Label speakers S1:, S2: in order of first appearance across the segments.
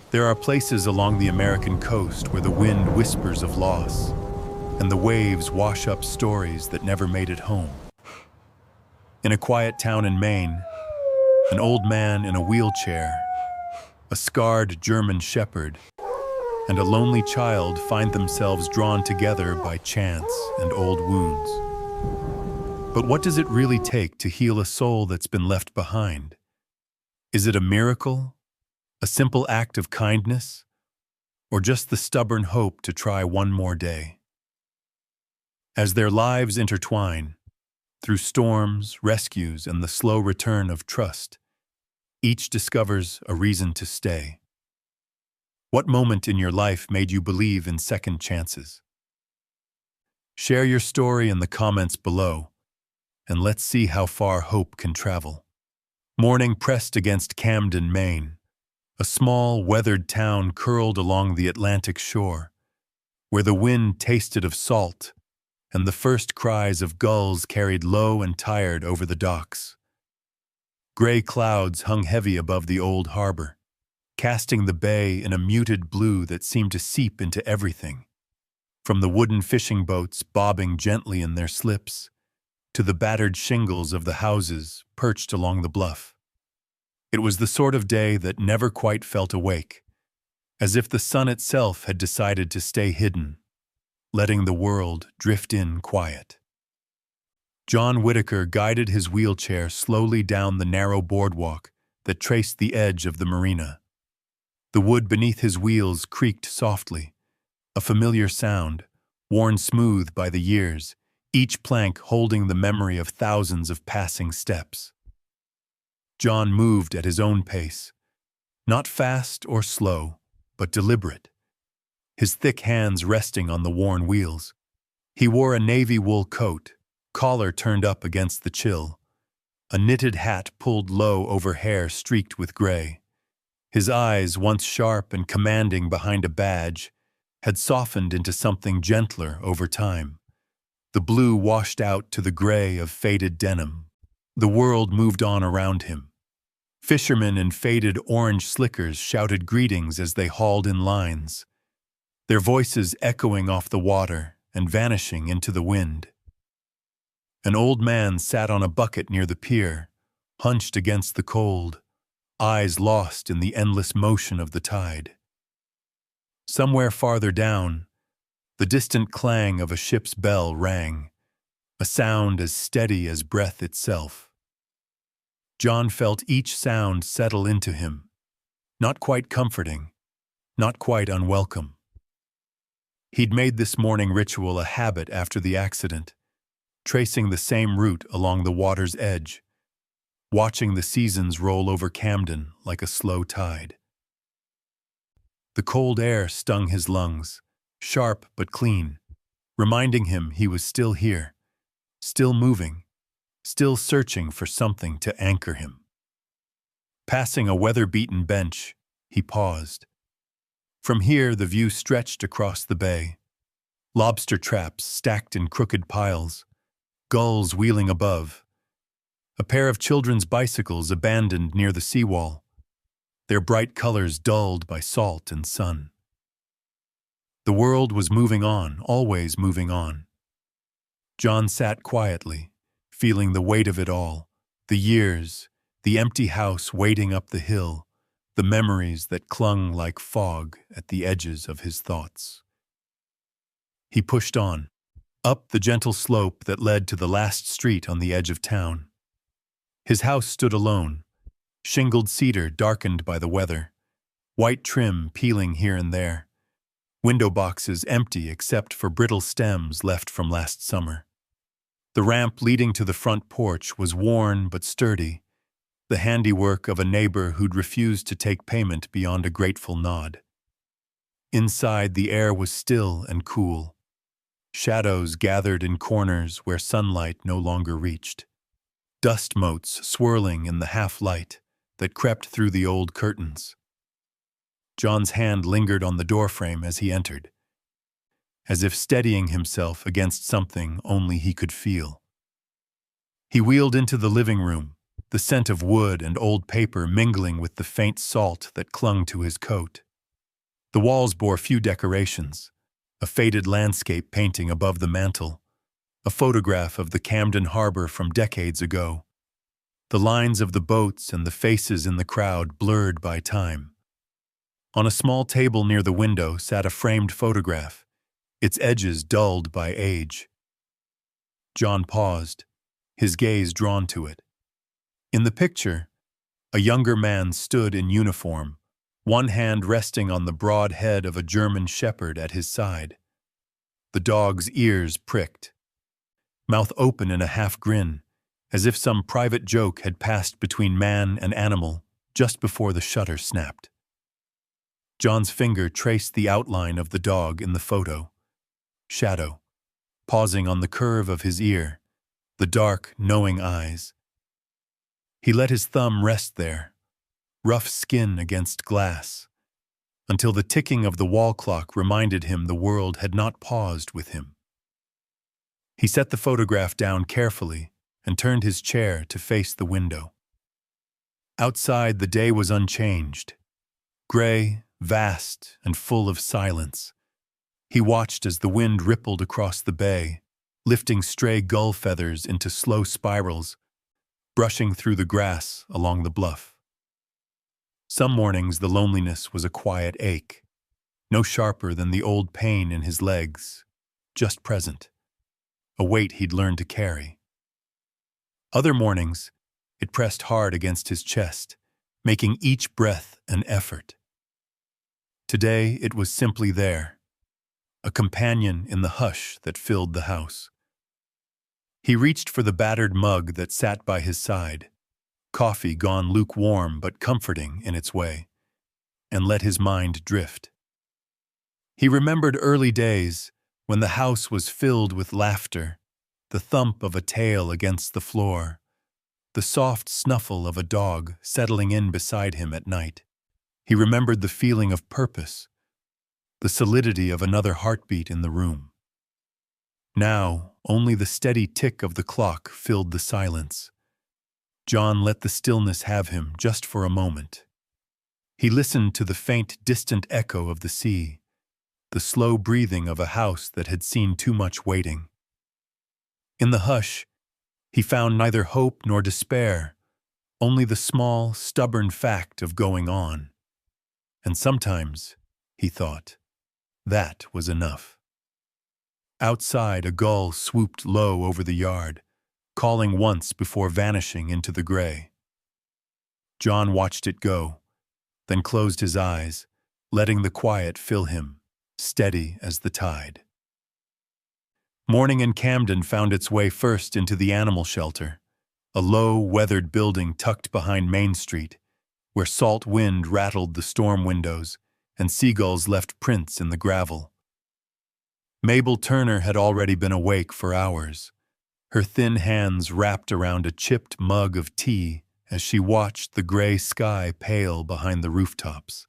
S1: There are places along the American coast where the wind whispers of loss, and the waves wash up stories that never made it home. In a quiet town in Maine, an old man in a wheelchair, a scarred German shepherd, and a lonely child find themselves drawn together by chance and old wounds. But what does it really take to heal a soul that's been left behind? Is it a miracle, a simple act of kindness, or just the stubborn hope to try one more day? As their lives intertwine, through storms, rescues, and the slow return of trust, each discovers a reason to stay. What moment in your life made you believe in second chances? Share your story in the comments below, and let's see how far hope can travel. Morning pressed against Camden, Maine, a small, weathered town curled along the Atlantic shore, where the wind tasted of salt and the first cries of gulls carried low and tired over the docks. Gray clouds hung heavy above the old harbor, casting the bay in a muted blue that seemed to seep into everything, from the wooden fishing boats bobbing gently in their slips to the battered shingles of the houses perched along the bluff. It was the sort of day that never quite felt awake, as if the sun itself had decided to stay hidden, letting the world drift in quiet. John Whitaker guided his wheelchair slowly down the narrow boardwalk that traced the edge of the marina. The wood beneath his wheels creaked softly, a familiar sound, worn smooth by the years, each plank holding the memory of thousands of passing steps. John moved at his own pace, not fast or slow, but deliberate, his thick hands resting on the worn wheels. He wore a navy wool coat, collar turned up against the chill, a knitted hat pulled low over hair streaked with gray. His eyes, once sharp and commanding behind a badge, had softened into something gentler over time. The blue washed out to the gray of faded denim. The world moved on around him. Fishermen in faded orange slickers shouted greetings as they hauled in lines, their voices echoing off the water and vanishing into the wind. An old man sat on a bucket near the pier, hunched against the cold, eyes lost in the endless motion of the tide. Somewhere farther down, the distant clang of a ship's bell rang, a sound as steady as breath itself. John felt each sound settle into him, not quite comforting, not quite unwelcome. He'd made this morning ritual a habit after the accident, tracing the same route along the water's edge, watching the seasons roll over Camden like a slow tide. The cold air stung his lungs, sharp but clean, reminding him he was still here, still moving, still searching for something to anchor him. Passing a weather-beaten bench, he paused. From here, the view stretched across the bay. Lobster traps stacked in crooked piles, gulls wheeling above, a pair of children's bicycles abandoned near the seawall, their bright colors dulled by salt and sun. The world was moving on, always moving on. John sat quietly, feeling the weight of it all, the years, the empty house waiting up the hill, the memories that clung like fog at the edges of his thoughts. He pushed on, up the gentle slope that led to the last street on the edge of town. His house stood alone, shingled cedar darkened by the weather, white trim peeling here and there, window boxes empty except for brittle stems left from last summer. The ramp leading to the front porch was worn but sturdy, the handiwork of a neighbor who'd refused to take payment beyond a grateful nod. Inside, the air was still and cool. Shadows gathered in corners where sunlight no longer reached. Dust motes swirling in the half-light that crept through the old curtains. John's hand lingered on the doorframe as he entered, as if steadying himself against something only he could feel. He wheeled into the living room, the scent of wood and old paper mingling with the faint salt that clung to his coat. The walls bore few decorations: a faded landscape painting above the mantel, a photograph of the Camden Harbor from decades ago, the lines of the boats and the faces in the crowd blurred by time. On a small table near the window sat a framed photograph, its edges dulled by age. John paused, his gaze drawn to it. In the picture, a younger man stood in uniform, one hand resting on the broad head of a German shepherd at his side. The dog's ears pricked, mouth open in a half-grin, as if some private joke had passed between man and animal just before the shutter snapped. John's finger traced the outline of the dog in the photo. Shadow, pausing on the curve of his ear, the dark, knowing eyes. He let his thumb rest there, rough skin against glass, until the ticking of the wall clock reminded him the world had not paused with him. He set the photograph down carefully and turned his chair to face the window. Outside, the day was unchanged, gray, vast, and full of silence. He watched as the wind rippled across the bay, lifting stray gull feathers into slow spirals, brushing through the grass along the bluff. Some mornings the loneliness was a quiet ache, no sharper than the old pain in his legs, just present, a weight he'd learned to carry. Other mornings, it pressed hard against his chest, making each breath an effort. Today it was simply there, a companion in the hush that filled the house. He reached for the battered mug that sat by his side, coffee gone lukewarm but comforting in its way, and let his mind drift. He remembered early days when the house was filled with laughter, the thump of a tail against the floor, the soft snuffle of a dog settling in beside him at night. He remembered the feeling of purpose, the solidity of another heartbeat in the room. Now, only the steady tick of the clock filled the silence. John let the stillness have him just for a moment. He listened to the faint, distant echo of the sea, the slow breathing of a house that had seen too much waiting. In the hush, he found neither hope nor despair, only the small, stubborn fact of going on. And sometimes, he thought, that was enough. Outside, a gull swooped low over the yard, calling once before vanishing into the gray. John watched it go, then closed his eyes, letting the quiet fill him, steady as the tide. Morning in Camden found its way first into the animal shelter, a low, weathered building tucked behind Main Street, where salt wind rattled the storm windows and seagulls left prints in the gravel. Mabel Turner had already been awake for hours, her thin hands wrapped around a chipped mug of tea as she watched the gray sky pale behind the rooftops.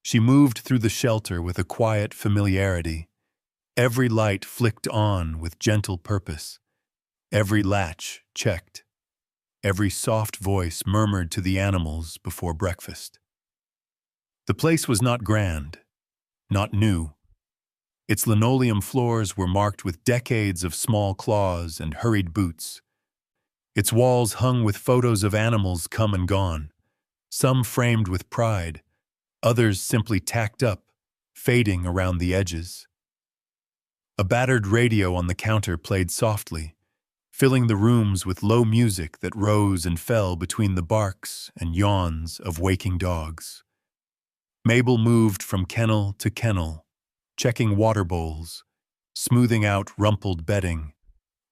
S1: She moved through the shelter with a quiet familiarity. Every light flicked on with gentle purpose, every latch checked, every soft voice murmured to the animals before breakfast. The place was not grand, not new. Its linoleum floors were marked with decades of small claws and hurried boots. Its walls hung with photos of animals come and gone, some framed with pride, others simply tacked up, fading around the edges. A battered radio on the counter played softly, filling the rooms with low music that rose and fell between the barks and yawns of waking dogs. Mabel moved from kennel to kennel, checking water bowls, smoothing out rumpled bedding,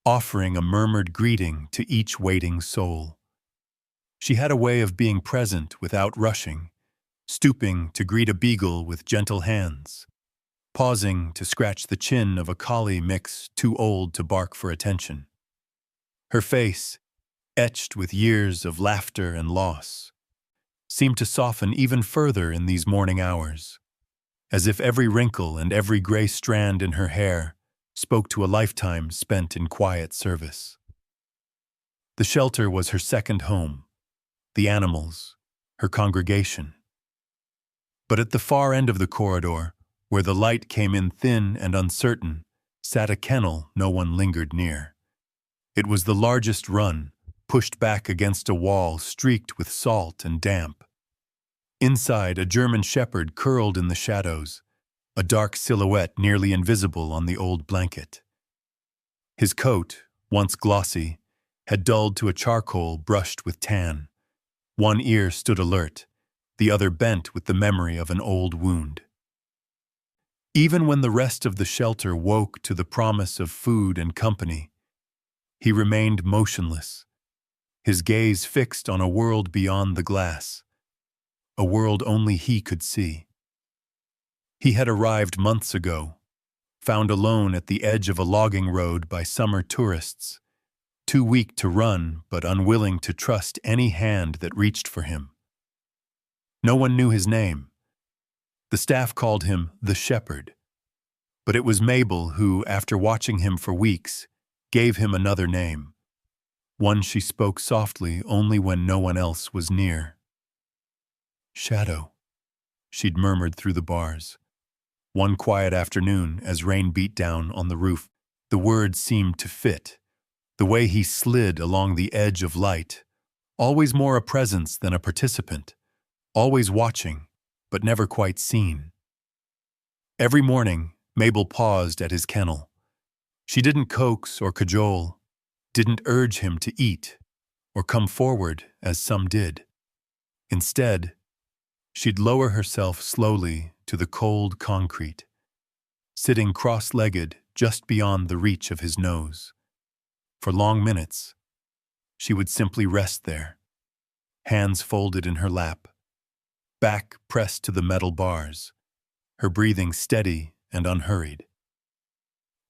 S1: offering a murmured greeting to each waiting soul. She had a way of being present without rushing, stooping to greet a beagle with gentle hands, pausing to scratch the chin of a collie mix too old to bark for attention. Her face, etched with years of laughter and loss, seemed to soften even further in these morning hours, as if every wrinkle and every gray strand in her hair spoke to a lifetime spent in quiet service. The shelter was her second home, the animals, her congregation. But at the far end of the corridor, where the light came in thin and uncertain, sat a kennel no one lingered near. It was the largest run, pushed back against a wall streaked with salt and damp. Inside, a German shepherd curled in the shadows, a dark silhouette nearly invisible on the old blanket. His coat, once glossy, had dulled to a charcoal brushed with tan. One ear stood alert, the other bent with the memory of an old wound. Even when the rest of the shelter woke to the promise of food and company, he remained motionless, his gaze fixed on a world beyond the glass, a world only he could see. He had arrived months ago, found alone at the edge of a logging road by summer tourists, too weak to run but unwilling to trust any hand that reached for him. No one knew his name. The staff called him the Shepherd, but it was Mabel who, after watching him for weeks, gave him another name, one she spoke softly only when no one else was near. Shadow, she'd murmured through the bars. One quiet afternoon, as rain beat down on the roof, the words seemed to fit, the way he slid along the edge of light, always more a presence than a participant, always watching, but never quite seen. Every morning, Mabel paused at his kennel. She didn't coax or cajole, didn't urge him to eat or come forward as some did. Instead, she'd lower herself slowly to the cold concrete, sitting cross-legged just beyond the reach of his nose. For long minutes, she would simply rest there, hands folded in her lap, back pressed to the metal bars, her breathing steady and unhurried.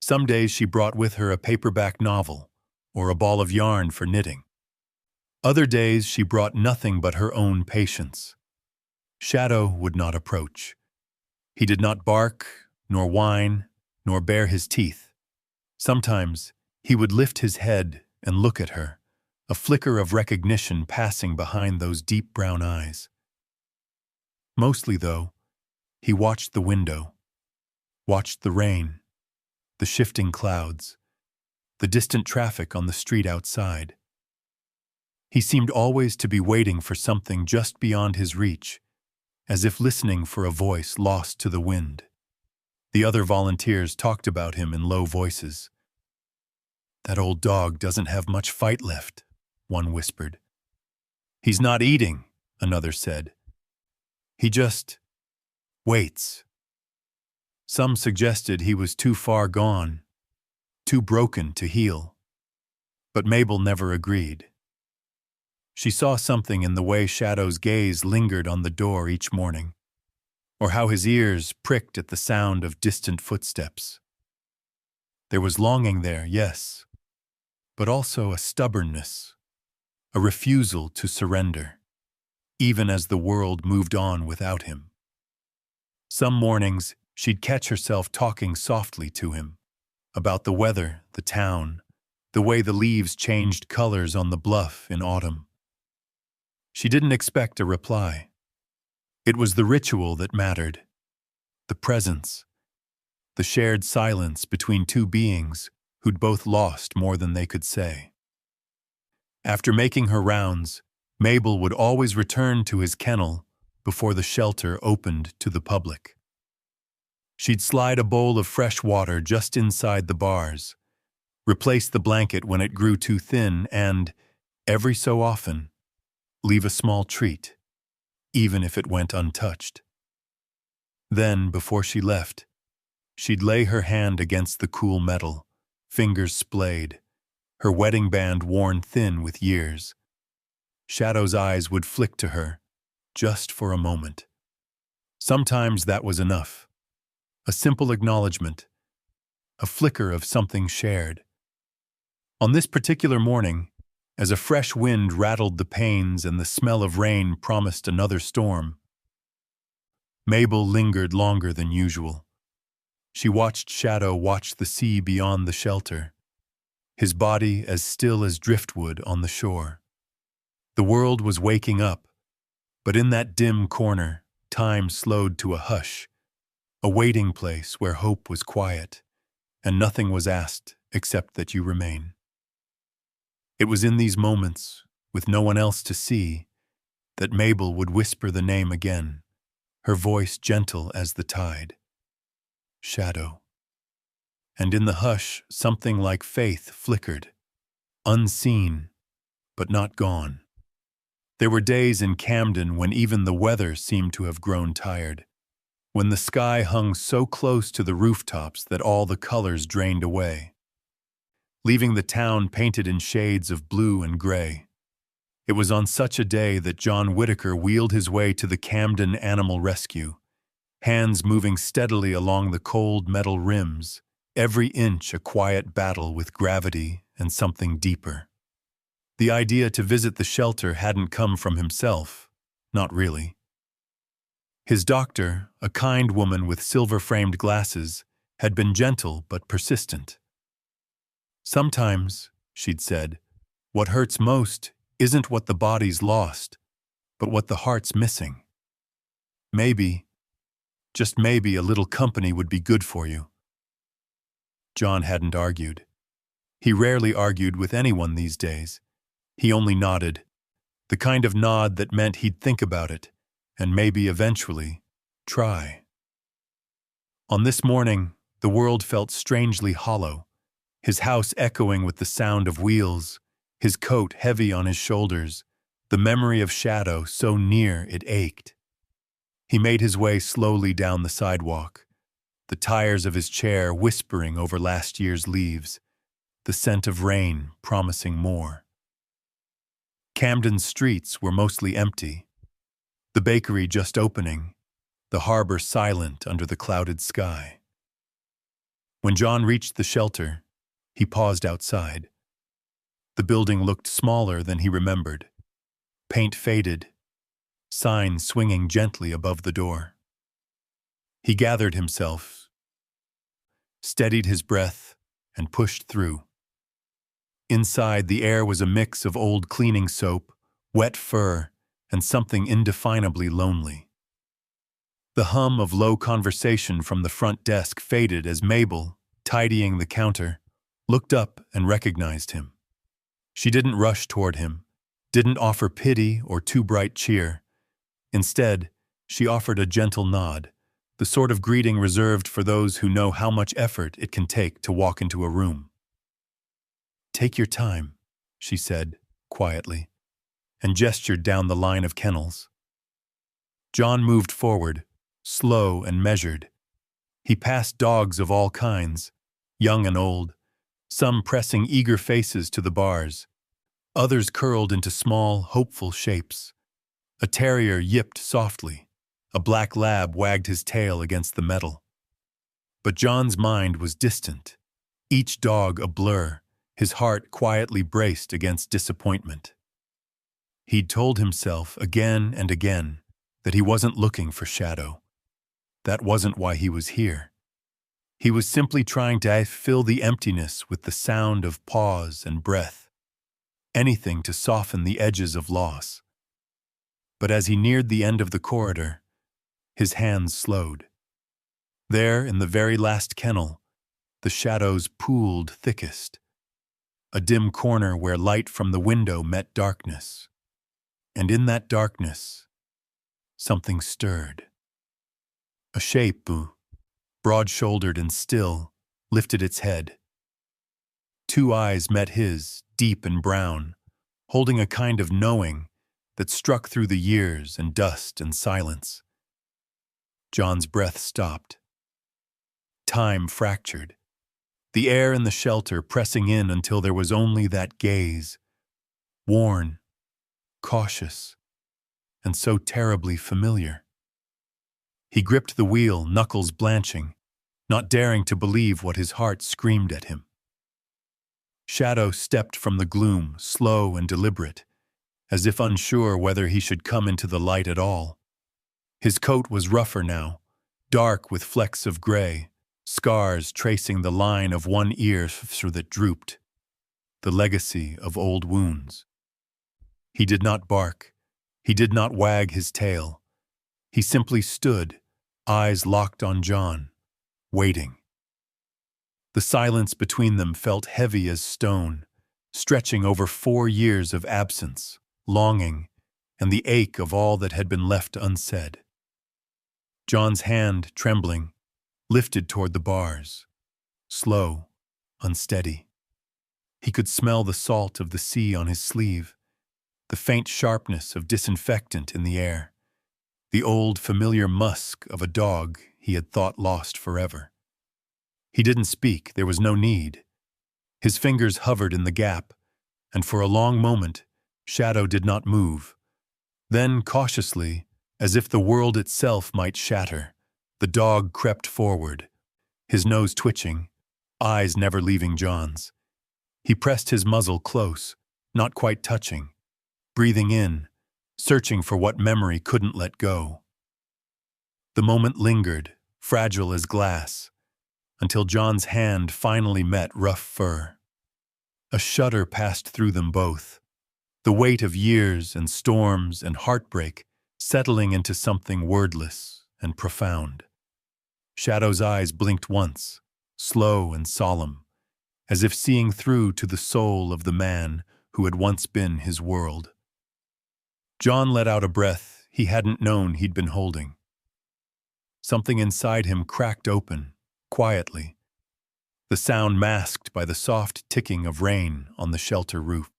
S1: Some days she brought with her a paperback novel or a ball of yarn for knitting. Other days she brought nothing but her own patience. Shadow would not approach. He did not bark, nor whine, nor bare his teeth. Sometimes he would lift his head and look at her, a flicker of recognition passing behind those deep brown eyes. Mostly, though, he watched the window, watched the rain, the shifting clouds, the distant traffic on the street outside. He seemed always to be waiting for something just beyond his reach, as if listening for a voice lost to the wind. The other volunteers talked about him in low voices. "That old dog doesn't have much fight left," one whispered. "He's not eating," another said. "He just waits." Some suggested he was too far gone, too broken to heal. But Mabel never agreed. She saw something in the way Shadow's gaze lingered on the door each morning, or how his ears pricked at the sound of distant footsteps. There was longing there, yes, but also a stubbornness, a refusal to surrender, even as the world moved on without him. Some mornings, she'd catch herself talking softly to him, about the weather, the town, the way the leaves changed colors on the bluff in autumn. She didn't expect a reply. It was the ritual that mattered, the presence, the shared silence between two beings who'd both lost more than they could say. After making her rounds, Mabel would always return to his kennel before the shelter opened to the public. She'd slide a bowl of fresh water just inside the bars, replace the blanket when it grew too thin, and, every so often, leave a small treat, even if it went untouched. Then, before she left, she'd lay her hand against the cool metal, fingers splayed, her wedding band worn thin with years. Shadow's eyes would flick to her, just for a moment. Sometimes that was enough. A simple acknowledgement, a flicker of something shared. On this particular morning, as a fresh wind rattled the panes and the smell of rain promised another storm, Mabel lingered longer than usual. She watched Shadow watch the sea beyond the shelter, his body as still as driftwood on the shore. The world was waking up, but in that dim corner, time slowed to a hush, a waiting place where hope was quiet, and nothing was asked except that you remain. It was in these moments, with no one else to see, that Mabel would whisper the name again, her voice gentle as the tide. Shadow. And in the hush, something like faith flickered, unseen, but not gone. There were days in Camden when even the weather seemed to have grown tired, when the sky hung so close to the rooftops that all the colors drained away, leaving the town painted in shades of blue and gray. It was on such a day that John Whitaker wheeled his way to the Camden Animal Rescue, hands moving steadily along the cold metal rims, every inch a quiet battle with gravity and something deeper. The idea to visit the shelter hadn't come from himself, not really. His doctor, a kind woman with silver-framed glasses, had been gentle but persistent. Sometimes, she'd said, what hurts most isn't what the body's lost, but what the heart's missing. Maybe, just maybe, a little company would be good for you. John hadn't argued. He rarely argued with anyone these days. He only nodded, the kind of nod that meant he'd think about it, and maybe eventually try. On this morning, the world felt strangely hollow, his house echoing with the sound of wheels, his coat heavy on his shoulders, the memory of Shadow so near it ached. He made his way slowly down the sidewalk, the tires of his chair whispering over last year's leaves, the scent of rain promising more. Camden's streets were mostly empty, the bakery just opening, the harbor silent under the clouded sky. When John reached the shelter, he paused outside. The building looked smaller than he remembered, paint faded, signs swinging gently above the door. He gathered himself, steadied his breath, and pushed through. Inside, the air was a mix of old cleaning soap, wet fur, and something indefinably lonely. The hum of low conversation from the front desk faded as Mabel, tidying the counter, looked up and recognized him. She didn't rush toward him, didn't offer pity or too bright cheer. Instead, she offered a gentle nod, the sort of greeting reserved for those who know how much effort it can take to walk into a room. "Take your time," she said, quietly, and gestured down the line of kennels. John moved forward, slow and measured. He passed dogs of all kinds, young and old, some pressing eager faces to the bars, others curled into small, hopeful shapes. A terrier yipped softly. A black lab wagged his tail against the metal. But John's mind was distant, each dog a blur, his heart quietly braced against disappointment. He'd told himself again and again that he wasn't looking for Shadow. That wasn't why he was here. He was simply trying to fill the emptiness with the sound of pause and breath, anything to soften the edges of loss. But as he neared the end of the corridor, his hands slowed. There, in the very last kennel, the shadows pooled thickest, a dim corner where light from the window met darkness. And in that darkness, something stirred. A shape, broad-shouldered and still, lifted its head. Two eyes met his, deep and brown, holding a kind of knowing that struck through the years and dust and silence. John's breath stopped. Time fractured, the air in the shelter pressing in until there was only that gaze, worn, cautious, and so terribly familiar. He gripped the wheel, knuckles blanching, not daring to believe what his heart screamed at him. Shadow stepped from the gloom, slow and deliberate, as if unsure whether he should come into the light at all. His coat was rougher now, dark with flecks of gray, scars tracing the line of one ear that drooped, the legacy of old wounds. He did not bark. He did not wag his tail. He simply stood, eyes locked on John, waiting. The silence between them felt heavy as stone, stretching over 4 years of absence, longing, and the ache of all that had been left unsaid. John's hand, trembling, lifted toward the bars, slow, unsteady. He could smell the salt of the sea on his sleeve, the faint sharpness of disinfectant in the air, the old familiar musk of a dog he had thought lost forever. He didn't speak, there was no need. His fingers hovered in the gap, and for a long moment, Shadow did not move. Then, cautiously, as if the world itself might shatter, the dog crept forward, his nose twitching, eyes never leaving John's. He pressed his muzzle close, not quite touching, breathing in, searching for what memory couldn't let go. The moment lingered, fragile as glass, until John's hand finally met rough fur. A shudder passed through them both, the weight of years and storms and heartbreak settling into something wordless and profound. Shadow's eyes blinked once, slow and solemn, as if seeing through to the soul of the man who had once been his world. John let out a breath he hadn't known he'd been holding. Something inside him cracked open, quietly, the sound masked by the soft ticking of rain on the shelter roof.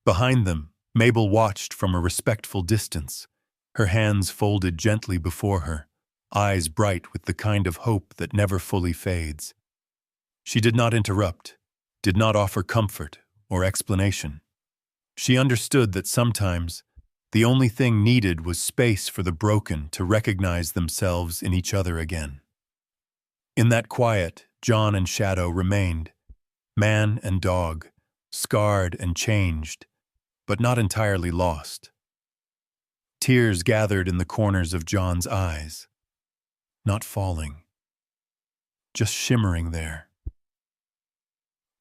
S1: Behind them, Mabel watched from a respectful distance, her hands folded gently before her, eyes bright with the kind of hope that never fully fades. She did not interrupt, did not offer comfort or explanation. She understood that sometimes the only thing needed was space for the broken to recognize themselves in each other again. In that quiet, John and Shadow remained, man and dog, scarred and changed, but not entirely lost. Tears gathered in the corners of John's eyes, not falling, just shimmering there.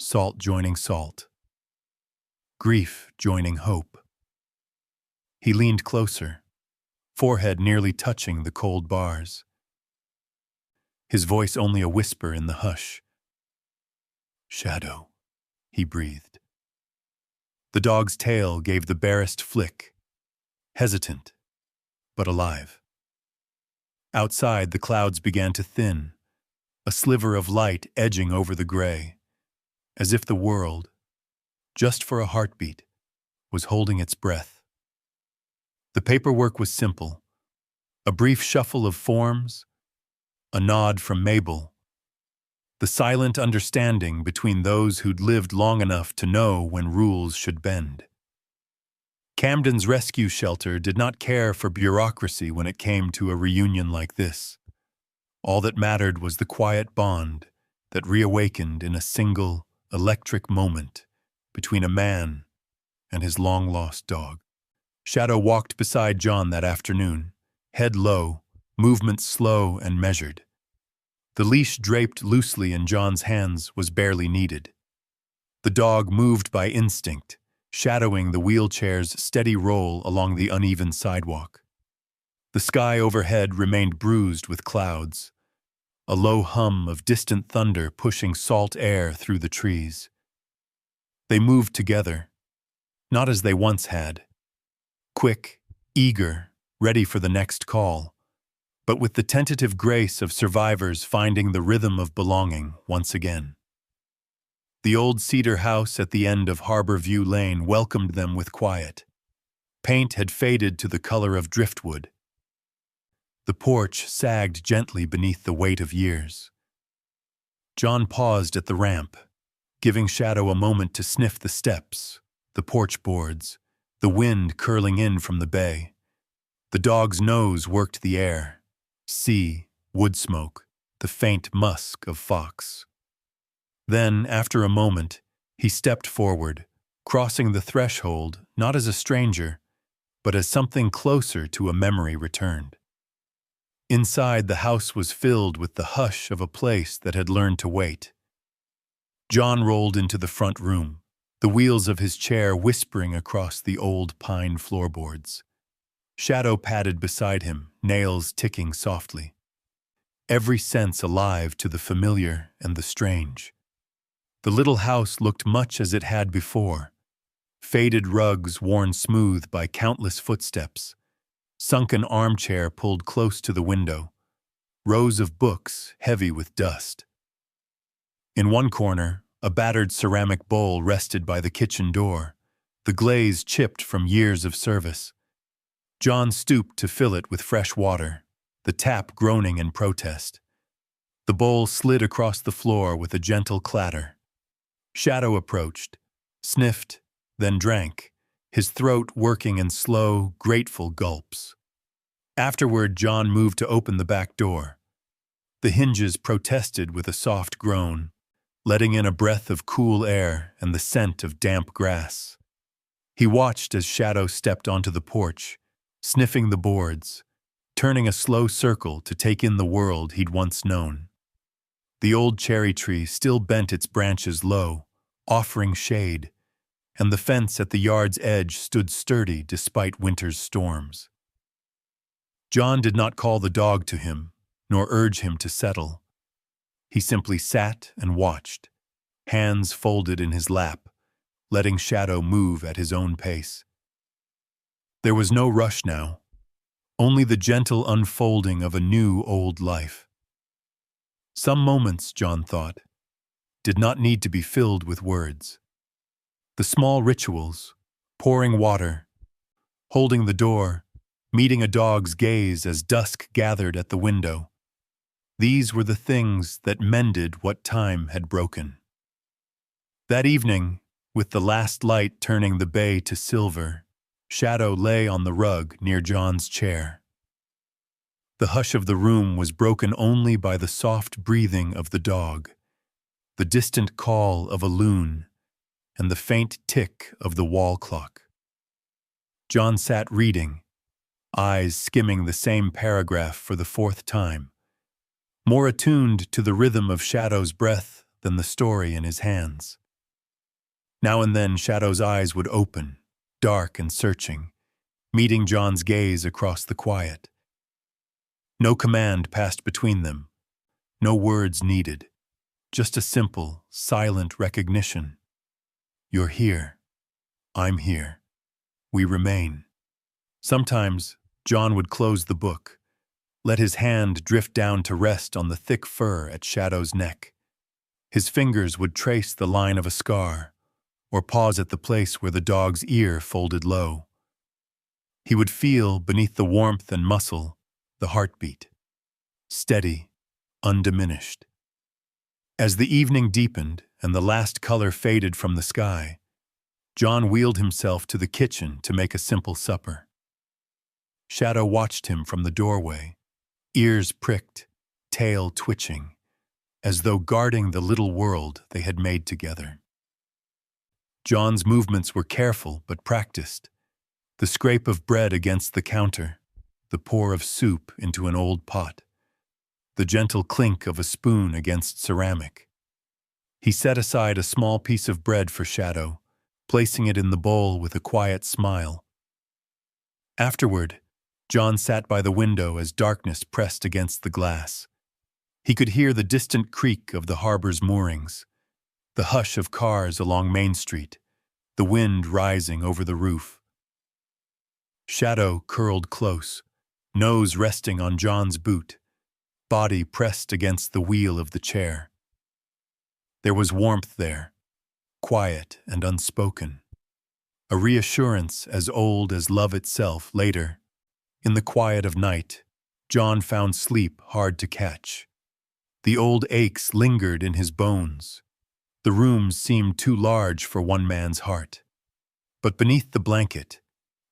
S1: Salt joining salt, grief joining hope. He leaned closer, forehead nearly touching the cold bars. His voice only a whisper in the hush. "Shadow," he breathed. The dog's tail gave the barest flick, hesitant, but alive. Outside, the clouds began to thin, a sliver of light edging over the gray, as if the world, just for a heartbeat, was holding its breath. The paperwork was simple, a brief shuffle of forms, a nod from Mabel, the silent understanding between those who'd lived long enough to know when rules should bend. Camden's rescue shelter did not care for bureaucracy when it came to a reunion like this. All that mattered was the quiet bond that reawakened in a single, electric moment between a man and his long-lost dog. Shadow walked beside John that afternoon, head low, movement slow and measured. The leash draped loosely in John's hands was barely needed. The dog moved by instinct, shadowing the wheelchair's steady roll along the uneven sidewalk. The sky overhead remained bruised with clouds, a low hum of distant thunder pushing salt air through the trees. They moved together, not as they once had, quick, eager, ready for the next call, but with the tentative grace of survivors finding the rhythm of belonging once again. The old cedar house at the end of Harbor View Lane welcomed them with quiet. Paint had faded to the color of driftwood. The porch sagged gently beneath the weight of years. John paused at the ramp, giving Shadow a moment to sniff the steps, the porch boards, the wind curling in from the bay. The dog's nose worked the air, sea, wood smoke, the faint musk of fox. Then, after a moment, he stepped forward, crossing the threshold not as a stranger, but as something closer to a memory returned. Inside, the house was filled with the hush of a place that had learned to wait. John rolled into the front room, the wheels of his chair whispering across the old pine floorboards. Shadow padded beside him, nails ticking softly. Every sense alive to the familiar and the strange. The little house looked much as it had before. Faded rugs worn smooth by countless footsteps. Sunken armchair pulled close to the window. Rows of books heavy with dust. In one corner, a battered ceramic bowl rested by the kitchen door, the glaze chipped from years of service. John stooped to fill it with fresh water, the tap groaning in protest. The bowl slid across the floor with a gentle clatter. Shadow approached, sniffed, then drank, his throat working in slow, grateful gulps. Afterward, John moved to open the back door. The hinges protested with a soft groan, letting in a breath of cool air and the scent of damp grass. He watched as Shadow stepped onto the porch, sniffing the boards, turning a slow circle to take in the world he'd once known. The old cherry tree still bent its branches low, offering shade, and the fence at the yard's edge stood sturdy despite winter's storms. John did not call the dog to him, nor urge him to settle. He simply sat and watched, hands folded in his lap, letting Shadow move at his own pace. There was no rush now, only the gentle unfolding of a new old life. Some moments, John thought, did not need to be filled with words. The small rituals, pouring water, holding the door, meeting a dog's gaze as dusk gathered at the window, these were the things that mended what time had broken. That evening, with the last light turning the bay to silver, Shadow lay on the rug near John's chair. The hush of the room was broken only by the soft breathing of the dog, the distant call of a loon, and the faint tick of the wall clock. John sat reading, eyes skimming the same paragraph for the fourth time, more attuned to the rhythm of Shadow's breath than the story in his hands. Now and then Shadow's eyes would open, dark and searching, meeting John's gaze across the quiet. No command passed between them, no words needed, just a simple, silent recognition. You're here. I'm here. We remain. Sometimes John would close the book, let his hand drift down to rest on the thick fur at Shadow's neck. His fingers would trace the line of a scar, or pause at the place where the dog's ear folded low. He would feel, beneath the warmth and muscle, the heartbeat, steady, undiminished. As the evening deepened and the last color faded from the sky, John wheeled himself to the kitchen to make a simple supper. Shadow watched him from the doorway, ears pricked, tail twitching, as though guarding the little world they had made together. John's movements were careful but practiced, the scrape of bread against the counter, the pour of soup into an old pot, the gentle clink of a spoon against ceramic. He set aside a small piece of bread for Shadow, placing it in the bowl with a quiet smile. Afterward, John sat by the window as darkness pressed against the glass. He could hear the distant creak of the harbor's moorings, the hush of cars along Main Street, the wind rising over the roof. Shadow curled close, nose resting on John's boot, body pressed against the wheel of the chair. There was warmth there, quiet and unspoken, a reassurance as old as love itself. Later, in the quiet of night, John found sleep hard to catch. The old aches lingered in his bones. The room seemed too large for one man's heart. But beneath the blanket,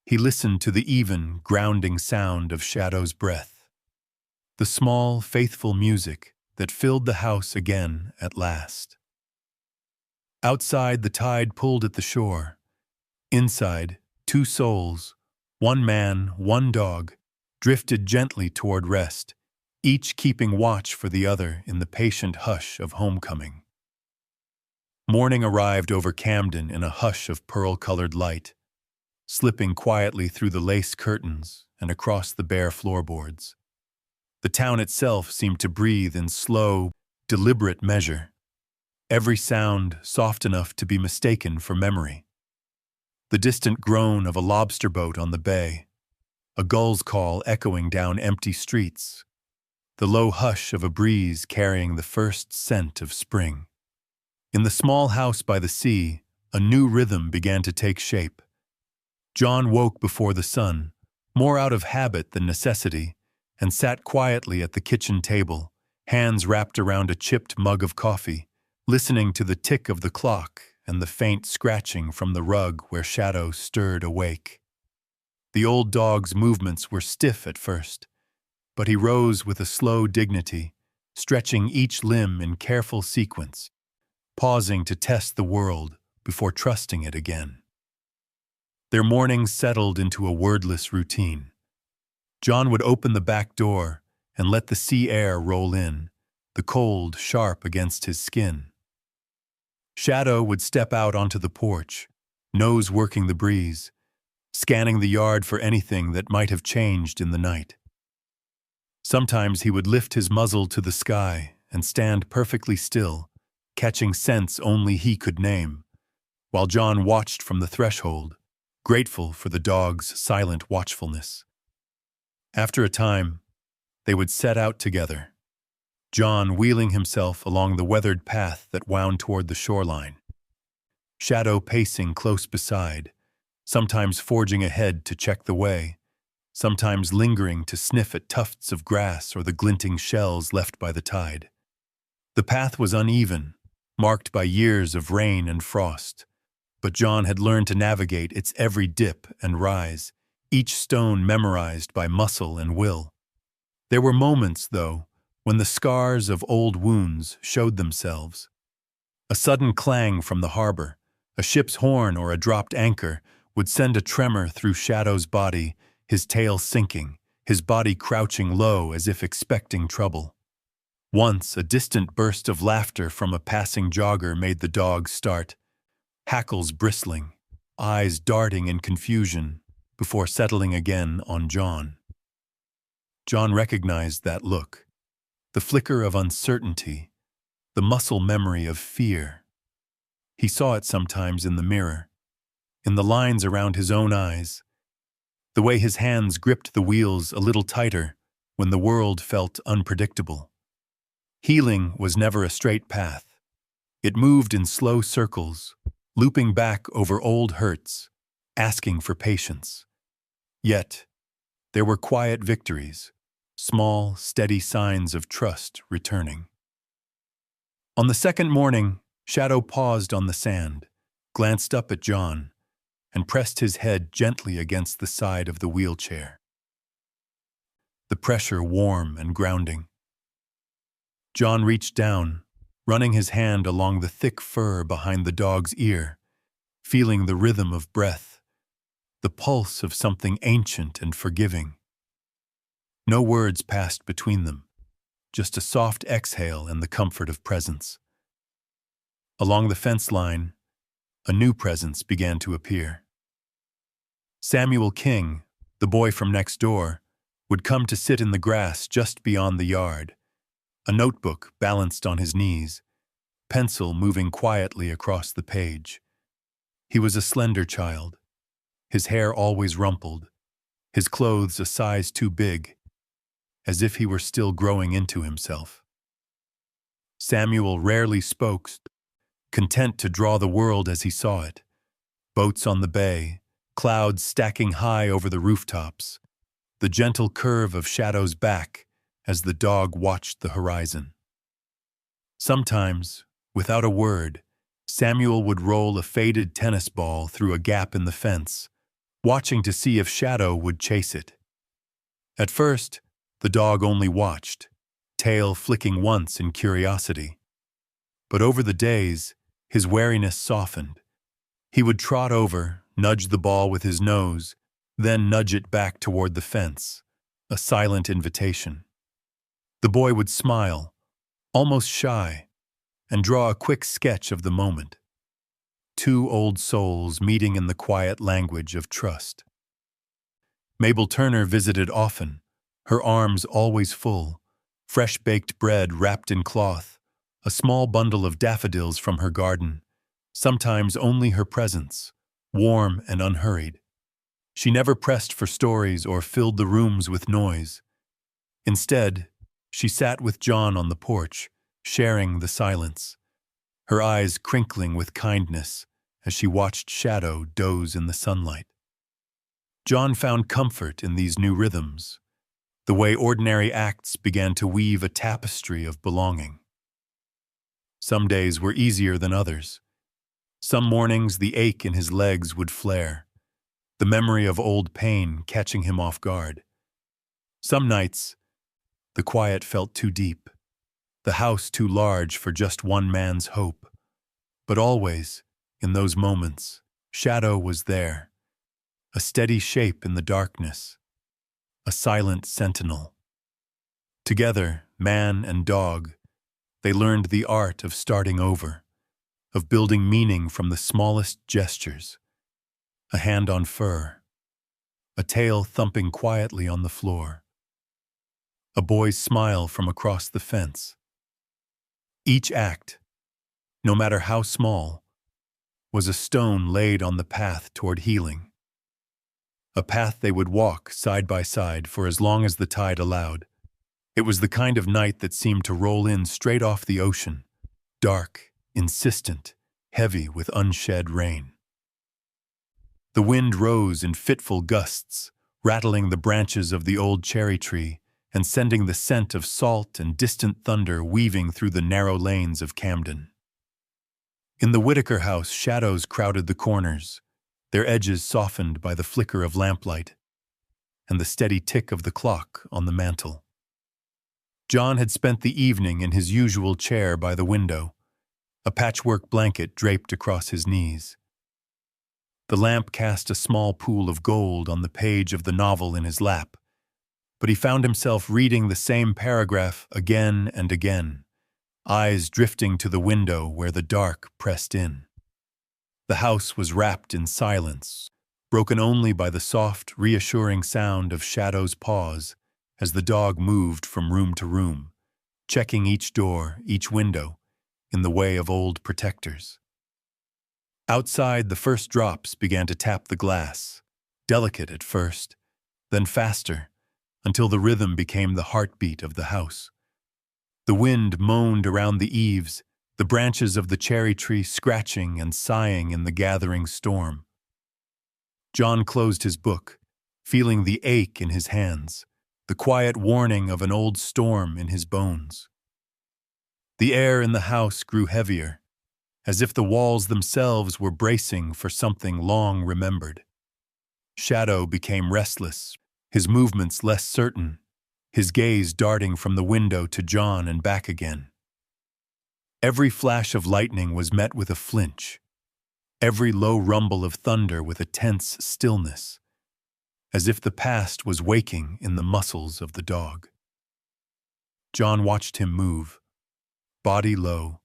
S1: he listened to the even, grounding sound of Shadow's breath, the small, faithful music that filled the house again at last. Outside, the tide pulled at the shore. Inside, two souls, one man, one dog, drifted gently toward rest, each keeping watch for the other in the patient hush of homecoming. Morning arrived over Camden in a hush of pearl-colored light, slipping quietly through the lace curtains and across the bare floorboards. The town itself seemed to breathe in slow, deliberate measure, every sound soft enough to be mistaken for memory. The distant groan of a lobster boat on the bay, a gull's call echoing down empty streets, the low hush of a breeze carrying the first scent of spring. In the small house by the sea, a new rhythm began to take shape. John woke before the sun, more out of habit than necessity, and sat quietly at the kitchen table, hands wrapped around a chipped mug of coffee, listening to the tick of the clock and the faint scratching from the rug where Shadow stirred awake. The old dog's movements were stiff at first, but he rose with a slow dignity, stretching each limb in careful sequence, pausing to test the world before trusting it again. Their mornings settled into a wordless routine. John would open the back door and let the sea air roll in, the cold sharp against his skin. Shadow would step out onto the porch, nose working the breeze, scanning the yard for anything that might have changed in the night. Sometimes he would lift his muzzle to the sky and stand perfectly still, catching scents only he could name, while John watched from the threshold, grateful for the dog's silent watchfulness. After a time, they would set out together, John wheeling himself along the weathered path that wound toward the shoreline, Shadow pacing close beside, sometimes forging ahead to check the way, sometimes lingering to sniff at tufts of grass or the glinting shells left by the tide. The path was uneven, marked by years of rain and frost, but John had learned to navigate its every dip and rise, each stone memorized by muscle and will. There were moments, though, when the scars of old wounds showed themselves. A sudden clang from the harbor, a ship's horn or a dropped anchor would send a tremor through Shadow's body, his tail sinking, his body crouching low as if expecting trouble. Once, a distant burst of laughter from a passing jogger made the dog start, hackles bristling, eyes darting in confusion, before settling again on John. John recognized that look, the flicker of uncertainty, the muscle memory of fear. He saw it sometimes in the mirror, in the lines around his own eyes, the way his hands gripped the wheels a little tighter when the world felt unpredictable. Healing was never a straight path. It moved in slow circles, looping back over old hurts, asking for patience. Yet, there were quiet victories, small, steady signs of trust returning. On the second morning, Shadow paused on the sand, glanced up at John, and pressed his head gently against the side of the wheelchair. The pressure warm and grounding. John reached down, running his hand along the thick fur behind the dog's ear, feeling the rhythm of breath, the pulse of something ancient and forgiving. No words passed between them, just a soft exhale and the comfort of presence. Along the fence line, a new presence began to appear. Samuel King, the boy from next door, would come to sit in the grass just beyond the yard, a notebook balanced on his knees, pencil moving quietly across the page. He was a slender child, his hair always rumpled, his clothes a size too big, as if he were still growing into himself. Samuel rarely spoke, content to draw the world as he saw it. Boats on the bay, clouds stacking high over the rooftops, the gentle curve of Shadow's back as the dog watched the horizon. Sometimes, without a word, Samuel would roll a faded tennis ball through a gap in the fence, watching to see if Shadow would chase it. At first, the dog only watched, tail flicking once in curiosity. But over the days, his wariness softened. He would trot over, nudge the ball with his nose, then nudge it back toward the fence, a silent invitation. The boy would smile, almost shy, and draw a quick sketch of the moment. Two old souls meeting in the quiet language of trust. Mabel Turner visited often, her arms always full, fresh baked bread wrapped in cloth, a small bundle of daffodils from her garden, sometimes only her presence, warm and unhurried. She never pressed for stories or filled the rooms with noise. Instead, she sat with John on the porch, sharing the silence, her eyes crinkling with kindness as she watched Shadow doze in the sunlight. John found comfort in these new rhythms, the way ordinary acts began to weave a tapestry of belonging. Some days were easier than others. Some mornings the ache in his legs would flare, the memory of old pain catching him off guard. Some nights, the quiet felt too deep, the house too large for just one man's hope. But always, in those moments, Shadow was there, a steady shape in the darkness, a silent sentinel. Together, man and dog, they learned the art of starting over, of building meaning from the smallest gestures. A hand on fur, a tail thumping quietly on the floor, a boy's smile from across the fence. Each act, no matter how small, was a stone laid on the path toward healing. A path they would walk side by side for as long as the tide allowed. It was the kind of night that seemed to roll in straight off the ocean, dark, insistent, heavy with unshed rain. The wind rose in fitful gusts, rattling the branches of the old cherry tree and sending the scent of salt and distant thunder weaving through the narrow lanes of Camden. In the Whitaker house, shadows crowded the corners, their edges softened by the flicker of lamplight and the steady tick of the clock on the mantel. John had spent the evening in his usual chair by the window, a patchwork blanket draped across his knees. The lamp cast a small pool of gold on the page of the novel in his lap, but he found himself reading the same paragraph again and again, eyes drifting to the window where the dark pressed in. The house was wrapped in silence, broken only by the soft, reassuring sound of Shadow's paws as the dog moved from room to room, checking each door, each window, in the way of old protectors. Outside, the first drops began to tap the glass, delicate at first, then faster, until the rhythm became the heartbeat of the house. The wind moaned around the eaves, the branches of the cherry tree scratching and sighing in the gathering storm. John closed his book, feeling the ache in his hands, the quiet warning of an old storm in his bones. The air in the house grew heavier, as if the walls themselves were bracing for something long remembered. Shadow became restless, his movements less certain, his gaze darting from the window to John and back again. Every flash of lightning was met with a flinch, every low rumble of thunder with a tense stillness, as if the past was waking in the muscles of the dog. John watched him move, body low,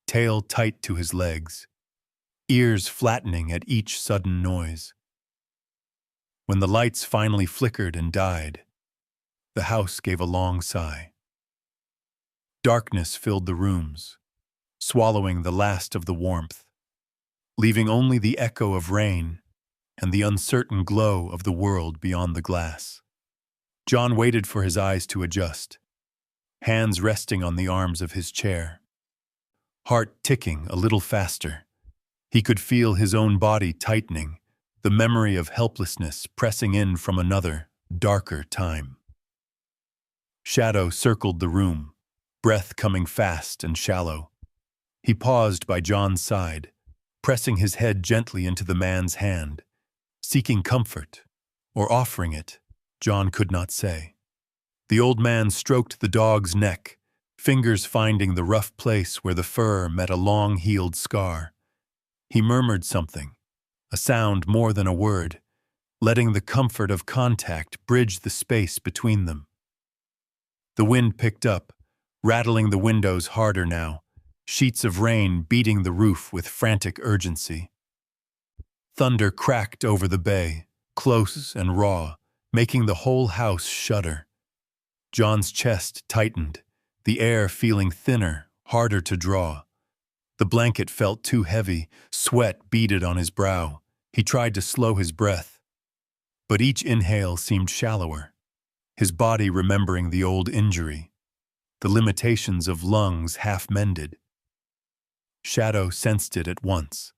S1: tail tight to his legs, ears flattening at each sudden noise. When the lights finally flickered and died, the house gave a long sigh. Darkness filled the rooms, swallowing the last of the warmth, leaving only the echo of rain and the uncertain glow of the world beyond the glass. John waited for his eyes to adjust, hands resting on the arms of his chair, heart ticking a little faster. He could feel his own body tightening, the memory of helplessness pressing in from another, darker time. Shadow circled the room, breath coming fast and shallow. He paused by John's side, pressing his head gently into the man's hand, seeking comfort, or offering it, John could not say. The old man stroked the dog's neck, fingers finding the rough place where the fur met a long-healed scar. He murmured something, a sound more than a word, letting the comfort of contact bridge the space between them. The wind picked up, rattling the windows harder now, sheets of rain beating the roof with frantic urgency. Thunder cracked over the bay, close and raw, making the whole house shudder. John's chest tightened, the air feeling thinner, harder to draw. The blanket felt too heavy, sweat beaded on his brow. He tried to slow his breath, but each inhale seemed shallower, his body remembering the old injury, the limitations of lungs half mended. Shadow sensed it at once.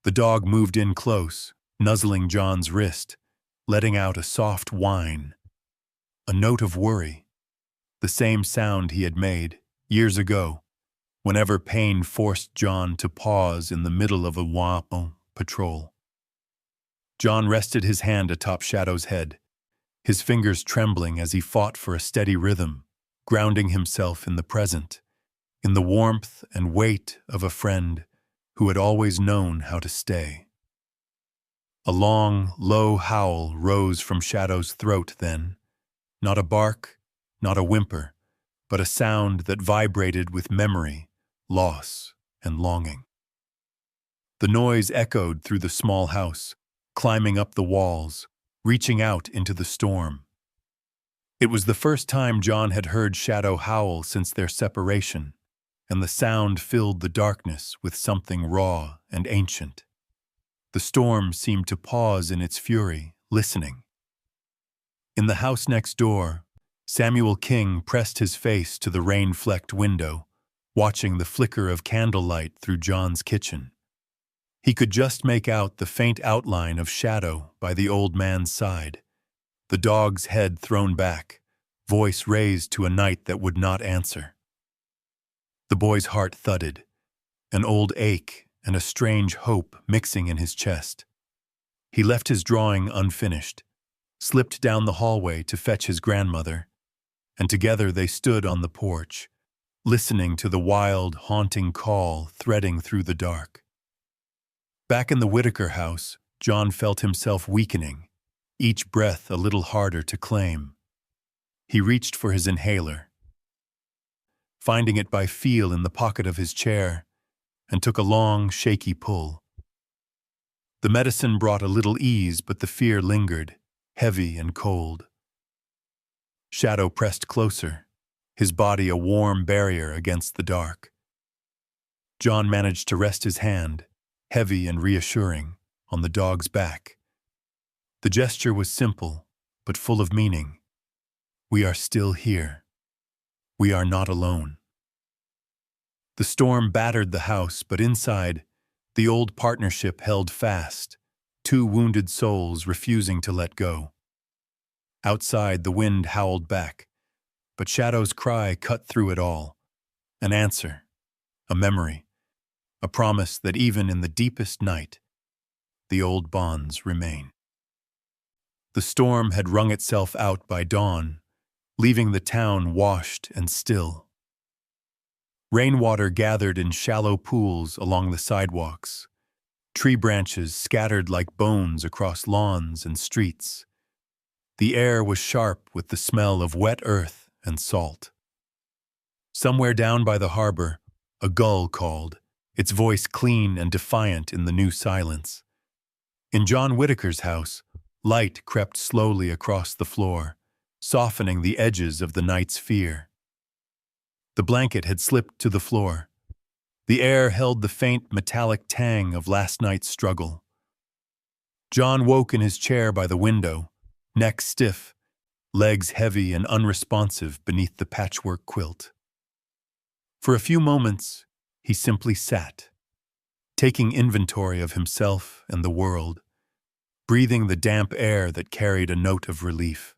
S1: The dog moved in close, nuzzling John's wrist, letting out a soft whine, a note of worry, the same sound he had made years ago, whenever pain forced John to pause in the middle of a Wapo patrol. John rested his hand atop Shadow's head, his fingers trembling as he fought for a steady rhythm, grounding himself in the present, in the warmth and weight of a friend who had always known how to stay. A long, low howl rose from Shadow's throat then, not a bark, not a whimper, but a sound that vibrated with memory, loss, and longing. The noise echoed through the small house, climbing up the walls, reaching out into the storm. It was the first time John had heard Shadow howl since their separation, and the sound filled the darkness with something raw and ancient. The storm seemed to pause in its fury, listening. In the house next door, Samuel King pressed his face to the rain-flecked window, watching the flicker of candlelight through John's kitchen. He could just make out the faint outline of Shadow by the old man's side, the dog's head thrown back, voice raised to a night that would not answer. The boy's heart thudded, an old ache and a strange hope mixing in his chest. He left his drawing unfinished, slipped down the hallway to fetch his grandmother, and together they stood on the porch, listening to the wild, haunting call threading through the dark. Back in the Whitaker house, John felt himself weakening, each breath a little harder to claim. He reached for his inhaler, finding it by feel in the pocket of his chair, and took a long, shaky pull. The medicine brought a little ease, but the fear lingered, heavy and cold. Shadow pressed closer, his body a warm barrier against the dark. John managed to rest his hand, heavy and reassuring, on the dog's back. The gesture was simple, but full of meaning. We are still here. We are not alone. The storm battered the house, but inside, the old partnership held fast, two wounded souls refusing to let go. Outside, the wind howled back, but Shadow's cry cut through it all. An answer, a memory, a promise that even in the deepest night, the old bonds remain. The storm had wrung itself out by dawn, leaving the town washed and still. Rainwater gathered in shallow pools along the sidewalks, tree branches scattered like bones across lawns and streets. The air was sharp with the smell of wet earth and salt. Somewhere down by the harbor, a gull called, its voice clean and defiant in the new silence. In John Whitaker's house, light crept slowly across the floor, softening the edges of the night's fear. The blanket had slipped to the floor. The air held the faint metallic tang of last night's struggle. John woke in his chair by the window, neck stiff, legs heavy and unresponsive beneath the patchwork quilt. For a few moments, he simply sat, taking inventory of himself and the world, breathing the damp air that carried a note of relief.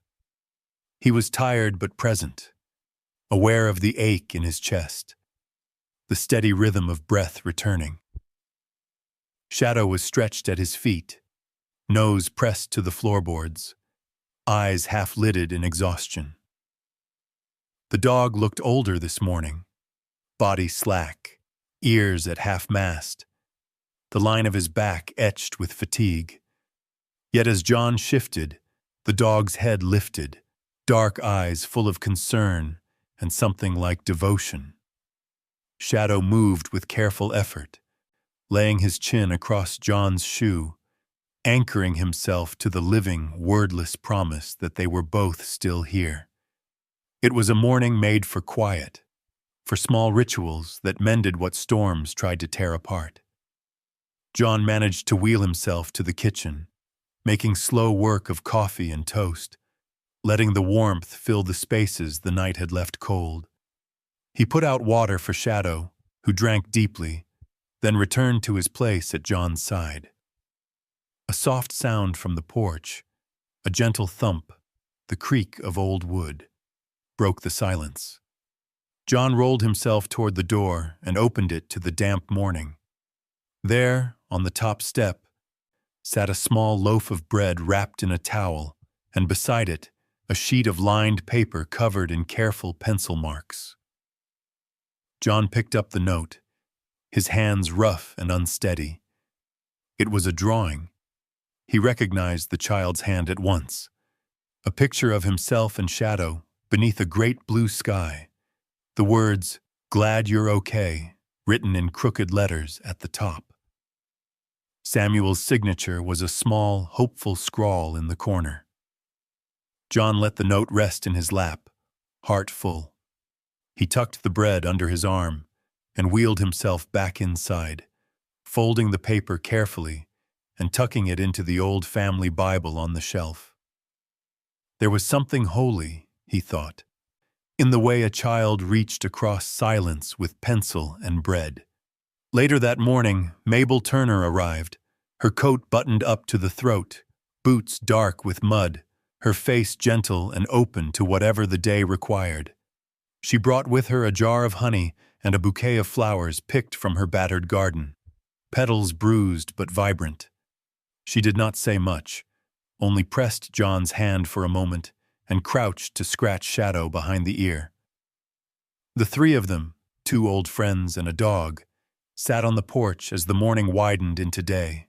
S1: He was tired but present, aware of the ache in his chest, the steady rhythm of breath returning. Shadow was stretched at his feet, nose pressed to the floorboards, eyes half-lidded in exhaustion. The dog looked older this morning, body slack, ears at half-mast, the line of his back etched with fatigue. Yet as John shifted, the dog's head lifted, dark eyes full of concern and something like devotion. Shadow moved with careful effort, laying his chin across John's shoe, anchoring himself to the living, wordless promise that they were both still here. It was a morning made for quiet, for small rituals that mended what storms tried to tear apart. John managed to wheel himself to the kitchen, making slow work of coffee and toast, letting the warmth fill the spaces the night had left cold. He put out water for Shadow, who drank deeply, then returned to his place at John's side. A soft sound from the porch, a gentle thump, the creak of old wood, broke the silence. John rolled himself toward the door and opened it to the damp morning. There, on the top step, sat a small loaf of bread wrapped in a towel, and beside it, a sheet of lined paper covered in careful pencil marks. John picked up the note, his hands rough and unsteady. It was a drawing. He recognized the child's hand at once. A picture of himself and Shadow beneath a great blue sky. The words, "Glad you're okay," written in crooked letters at the top. Samuel's signature was a small, hopeful scrawl in the corner. John let the note rest in his lap, heart full. He tucked the bread under his arm and wheeled himself back inside, folding the paper carefully and tucking it into the old family Bible on the shelf. There was something holy, he thought, in the way a child reached across silence with pencil and bread. Later that morning, Mabel Turner arrived, her coat buttoned up to the throat, boots dark with mud, her face gentle and open to whatever the day required. She brought with her a jar of honey and a bouquet of flowers picked from her battered garden, petals bruised but vibrant. She did not say much, only pressed John's hand for a moment and crouched to scratch Shadow behind the ear. The three of them, 2 old friends and a dog, sat on the porch as the morning widened into day.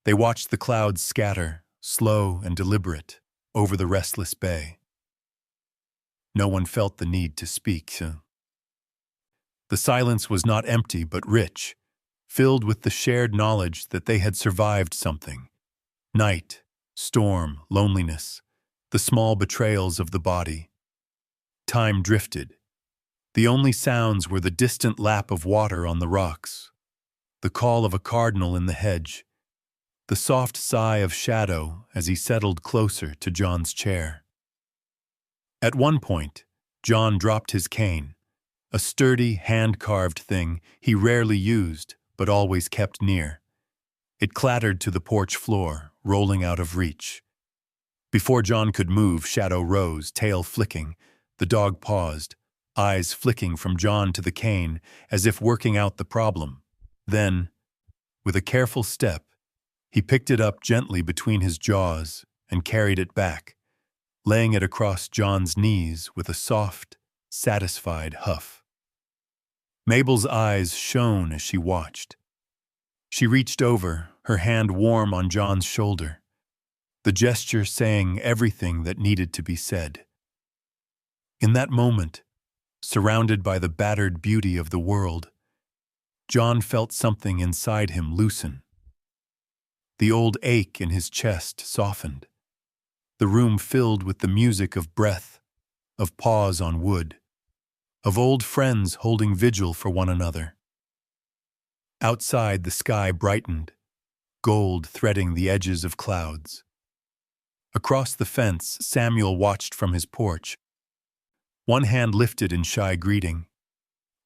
S1: They watched the clouds scatter, slow and deliberate, over the restless bay. No one felt the need to speak. The silence was not empty but rich, filled with the shared knowledge that they had survived something. Night, storm, loneliness, the small betrayals of the body. Time drifted. The only sounds were the distant lap of water on the rocks, the call of a cardinal in the hedge, the soft sigh of Shadow as he settled closer to John's chair. At one point, John dropped his cane, a sturdy, hand-carved thing he rarely used but always kept near. It clattered to the porch floor, rolling out of reach. Before John could move, Shadow rose, tail flicking. The dog paused, eyes flicking from John to the cane as if working out the problem. Then, with a careful step, he picked it up gently between his jaws and carried it back, laying it across John's knees with a soft, satisfied huff. Mabel's eyes shone as she watched. She reached over, her hand warm on John's shoulder, the gesture saying everything that needed to be said. In that moment, surrounded by the battered beauty of the world, John felt something inside him loosen. The old ache in his chest softened. The room filled with the music of breath, of paws on wood, of old friends holding vigil for one another. Outside, the sky brightened, gold threading the edges of clouds. Across the fence, Samuel watched from his porch, one hand lifted in shy greeting.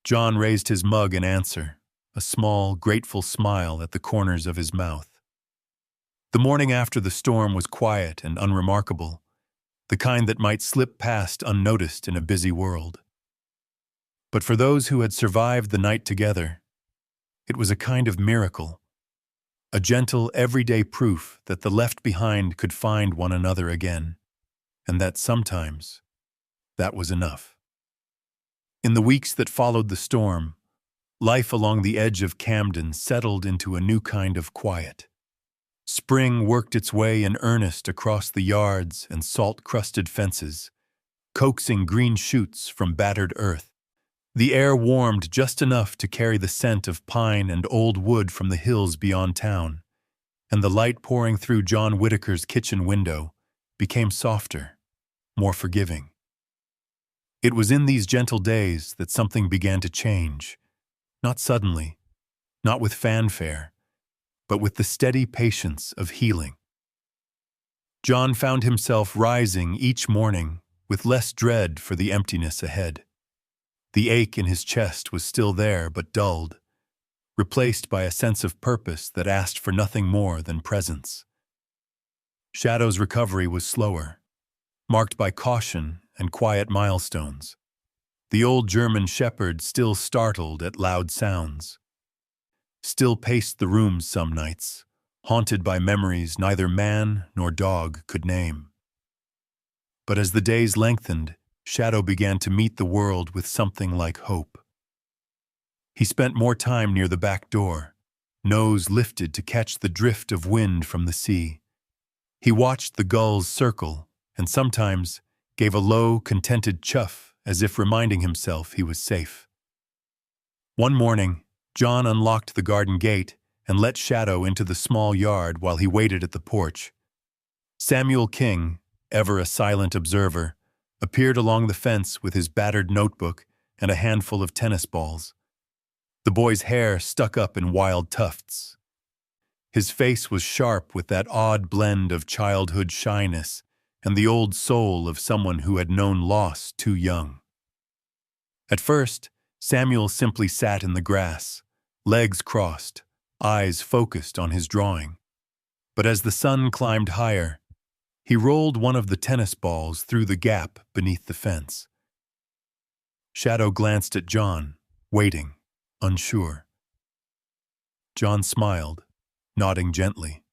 S1: John raised his mug in answer, a small, grateful smile at the corners of his mouth. The morning after the storm was quiet and unremarkable, the kind that might slip past unnoticed in a busy world. But for those who had survived the night together, it was a kind of miracle, a gentle, everyday proof that the left behind could find one another again, and that sometimes that was enough. In the weeks that followed the storm, life along the edge of Camden settled into a new kind of quiet. Spring worked its way in earnest across the yards and salt-crusted fences, coaxing green shoots from battered earth. The air warmed just enough to carry the scent of pine and old wood from the hills beyond town, and the light pouring through John Whitaker's kitchen window became softer, more forgiving. It was in these gentle days that something began to change, not suddenly, not with fanfare, but with the steady patience of healing. John found himself rising each morning with less dread for the emptiness ahead. The ache in his chest was still there, but dulled, replaced by a sense of purpose that asked for nothing more than presence. Shadow's recovery was slower, marked by caution and quiet milestones. The old German shepherd still startled at loud sounds, still paced the rooms some nights, haunted by memories neither man nor dog could name. But as the days lengthened, Shadow began to meet the world with something like hope. He spent more time near the back door, nose lifted to catch the drift of wind from the sea. He watched the gulls circle and sometimes gave a low, contented chuff as if reminding himself he was safe. One morning, John unlocked the garden gate and let Shadow into the small yard while he waited at the porch. Samuel King, ever a silent observer, appeared along the fence with his battered notebook and a handful of tennis balls. The boy's hair stuck up in wild tufts. His face was sharp with that odd blend of childhood shyness and the old soul of someone who had known loss too young. At first, Samuel simply sat in the grass, legs crossed, eyes focused on his drawing. But as the sun climbed higher, he rolled one of the tennis balls through the gap beneath the fence. Shadow glanced at John, waiting, unsure. John smiled, nodding gently.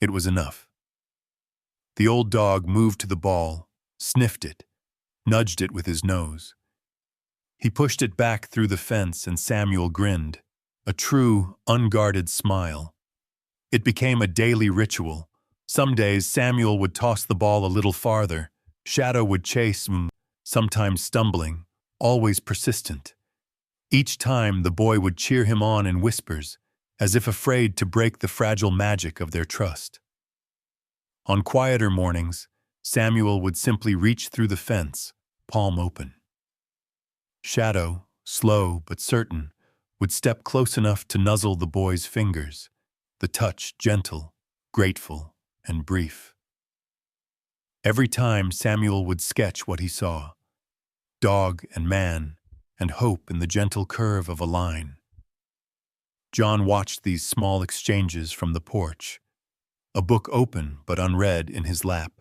S1: It was enough. The old dog moved to the ball, sniffed it, nudged it with his nose. He pushed it back through the fence and Samuel grinned, a true, unguarded smile. It became a daily ritual. Some days Samuel would toss the ball a little farther. Shadow would chase, sometimes stumbling, always persistent. Each time the boy would cheer him on in whispers, as if afraid to break the fragile magic of their trust. On quieter mornings, Samuel would simply reach through the fence, palm open. Shadow, slow but certain, would step close enough to nuzzle the boy's fingers, the touch gentle, grateful, and brief. Every time Samuel would sketch what he saw, dog and man, and hope in the gentle curve of a line. John watched these small exchanges from the porch, a book open but unread in his lap.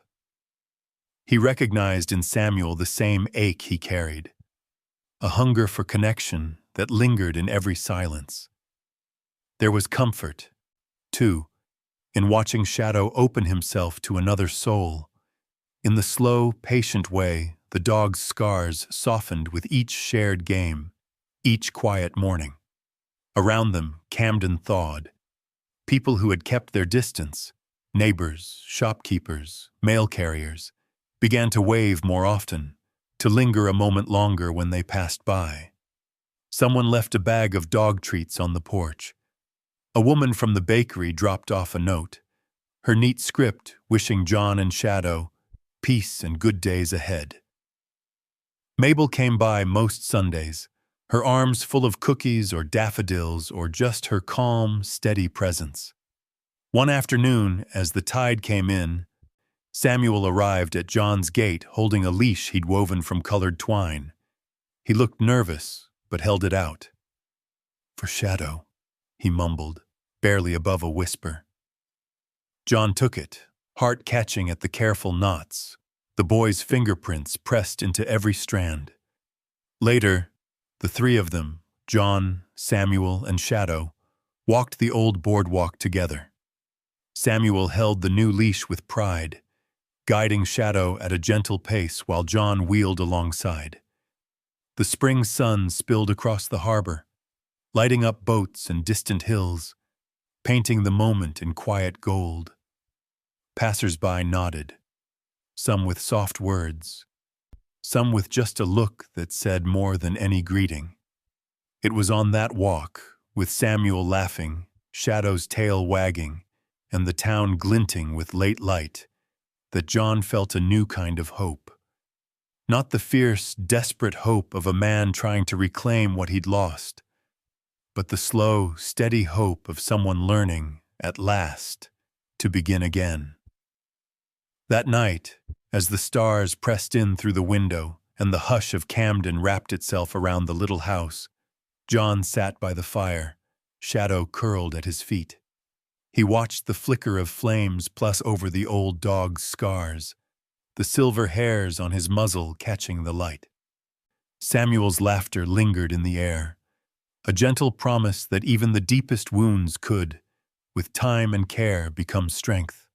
S1: He recognized in Samuel the same ache he carried, a hunger for connection that lingered in every silence. There was comfort, too, in watching Shadow open himself to another soul. In the slow, patient way, the dog's scars softened with each shared game, each quiet morning. Around them, Camden thawed. People who had kept their distance, neighbors, shopkeepers, mail carriers, began to wave more often, to linger a moment longer when they passed by. Someone left a bag of dog treats on the porch. A woman from the bakery dropped off a note, her neat script wishing John and Shadow peace and good days ahead. Mabel came by most Sundays, her arms full of cookies or daffodils or just her calm, steady presence. One afternoon, as the tide came in, Samuel arrived at John's gate holding a leash he'd woven from colored twine. He looked nervous, but held it out. "For Shadow," he mumbled, barely above a whisper. John took it, heart catching at the careful knots, the boy's fingerprints pressed into every strand. Later, the three of them, John, Samuel, and Shadow, walked the old boardwalk together. Samuel held the new leash with pride, guiding Shadow at a gentle pace while John wheeled alongside. The spring sun spilled across the harbor, lighting up boats and distant hills, painting the moment in quiet gold. Passers-by nodded, some with soft words, some with just a look that said more than any greeting. It was on that walk, with Samuel laughing, Shadow's tail wagging, and the town glinting with late light, that John felt a new kind of hope. Not the fierce, desperate hope of a man trying to reclaim what he'd lost, but the slow, steady hope of someone learning, at last, to begin again. That night, as the stars pressed in through the window and the hush of Camden wrapped itself around the little house, John sat by the fire, shadow curled at his feet. He watched the flicker of flames plus over the old dog's scars, the silver hairs on his muzzle catching the light. Samuel's laughter lingered in the air, a gentle promise that even the deepest wounds could, with time and care, become strength.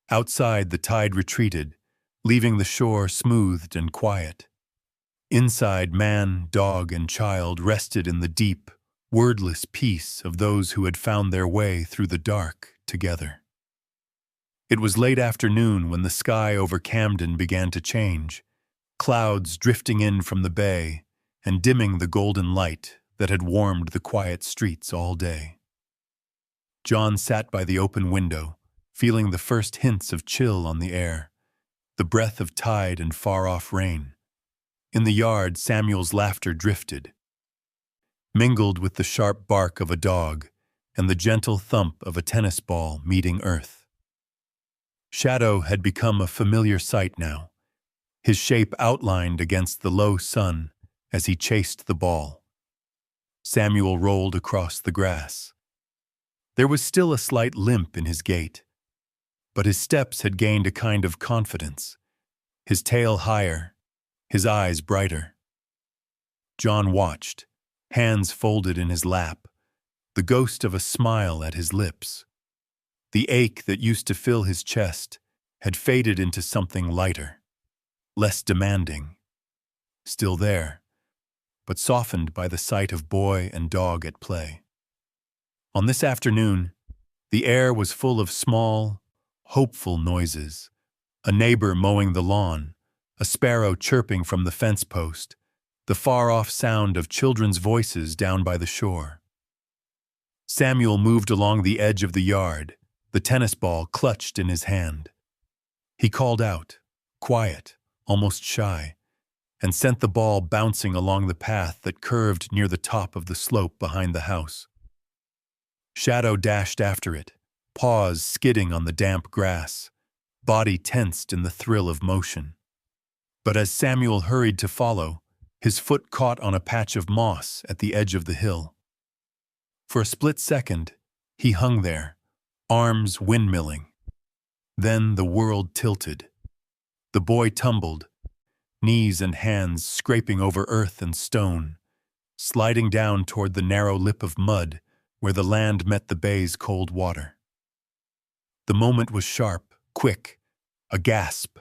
S1: Outside, the tide retreated, leaving the shore smoothed and quiet. Inside, man, dog, and child rested in the deep, wordless peace of those who had found their way through the dark together. It was late afternoon when the sky over Camden began to change, clouds drifting in from the bay and dimming the golden light that had warmed the quiet streets all day. John sat by the open window, feeling the first hints of chill on the air, the breath of tide and far-off rain. In the yard, Samuel's laughter drifted, mingled with the sharp bark of a dog and the gentle thump of a tennis ball meeting earth. Shadow had become a familiar sight now, his shape outlined against the low sun as he chased the ball. Samuel rolled across the grass. There was still a slight limp in his gait, but his steps had gained a kind of confidence, his tail higher, his eyes brighter. John watched, hands folded in his lap, the ghost of a smile at his lips. The ache that used to fill his chest had faded into something lighter, less demanding, still there, but softened by the sight of boy and dog at play. On this afternoon, the air was full of small, hopeful noises, a neighbor mowing the lawn, a sparrow chirping from the fence post, the far-off sound of children's voices down by the shore. Samuel moved along the edge of the yard, the tennis ball clutched in his hand. He called out, quiet, almost shy, and sent the ball bouncing along the path that curved near the top of the slope behind the house. Shadow dashed after it, paws skidding on the damp grass, body tensed in the thrill of motion. But as Samuel hurried to follow, his foot caught on a patch of moss at the edge of the hill. For a split second, he hung there, arms windmilling. Then the world tilted. The boy tumbled, knees and hands scraping over earth and stone, sliding down toward the narrow lip of mud where the land met the bay's cold water. The moment was sharp, quick, a gasp,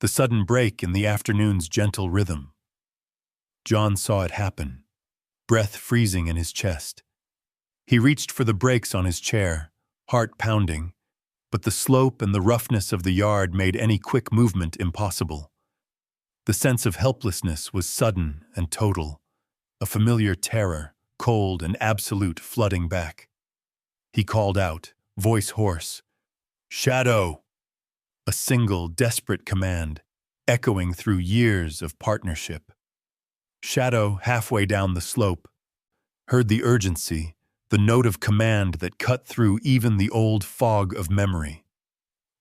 S1: the sudden break in the afternoon's gentle rhythm. John saw it happen, breath freezing in his chest. He reached for the brakes on his chair, heart pounding, but the slope and the roughness of the yard made any quick movement impossible. The sense of helplessness was sudden and total, a familiar terror, cold and absolute, flooding back. He called out, voice hoarse, "Shadow!" A single, desperate command, echoing through years of partnership. Shadow, halfway down the slope, heard the urgency, the note of command that cut through even the old fog of memory.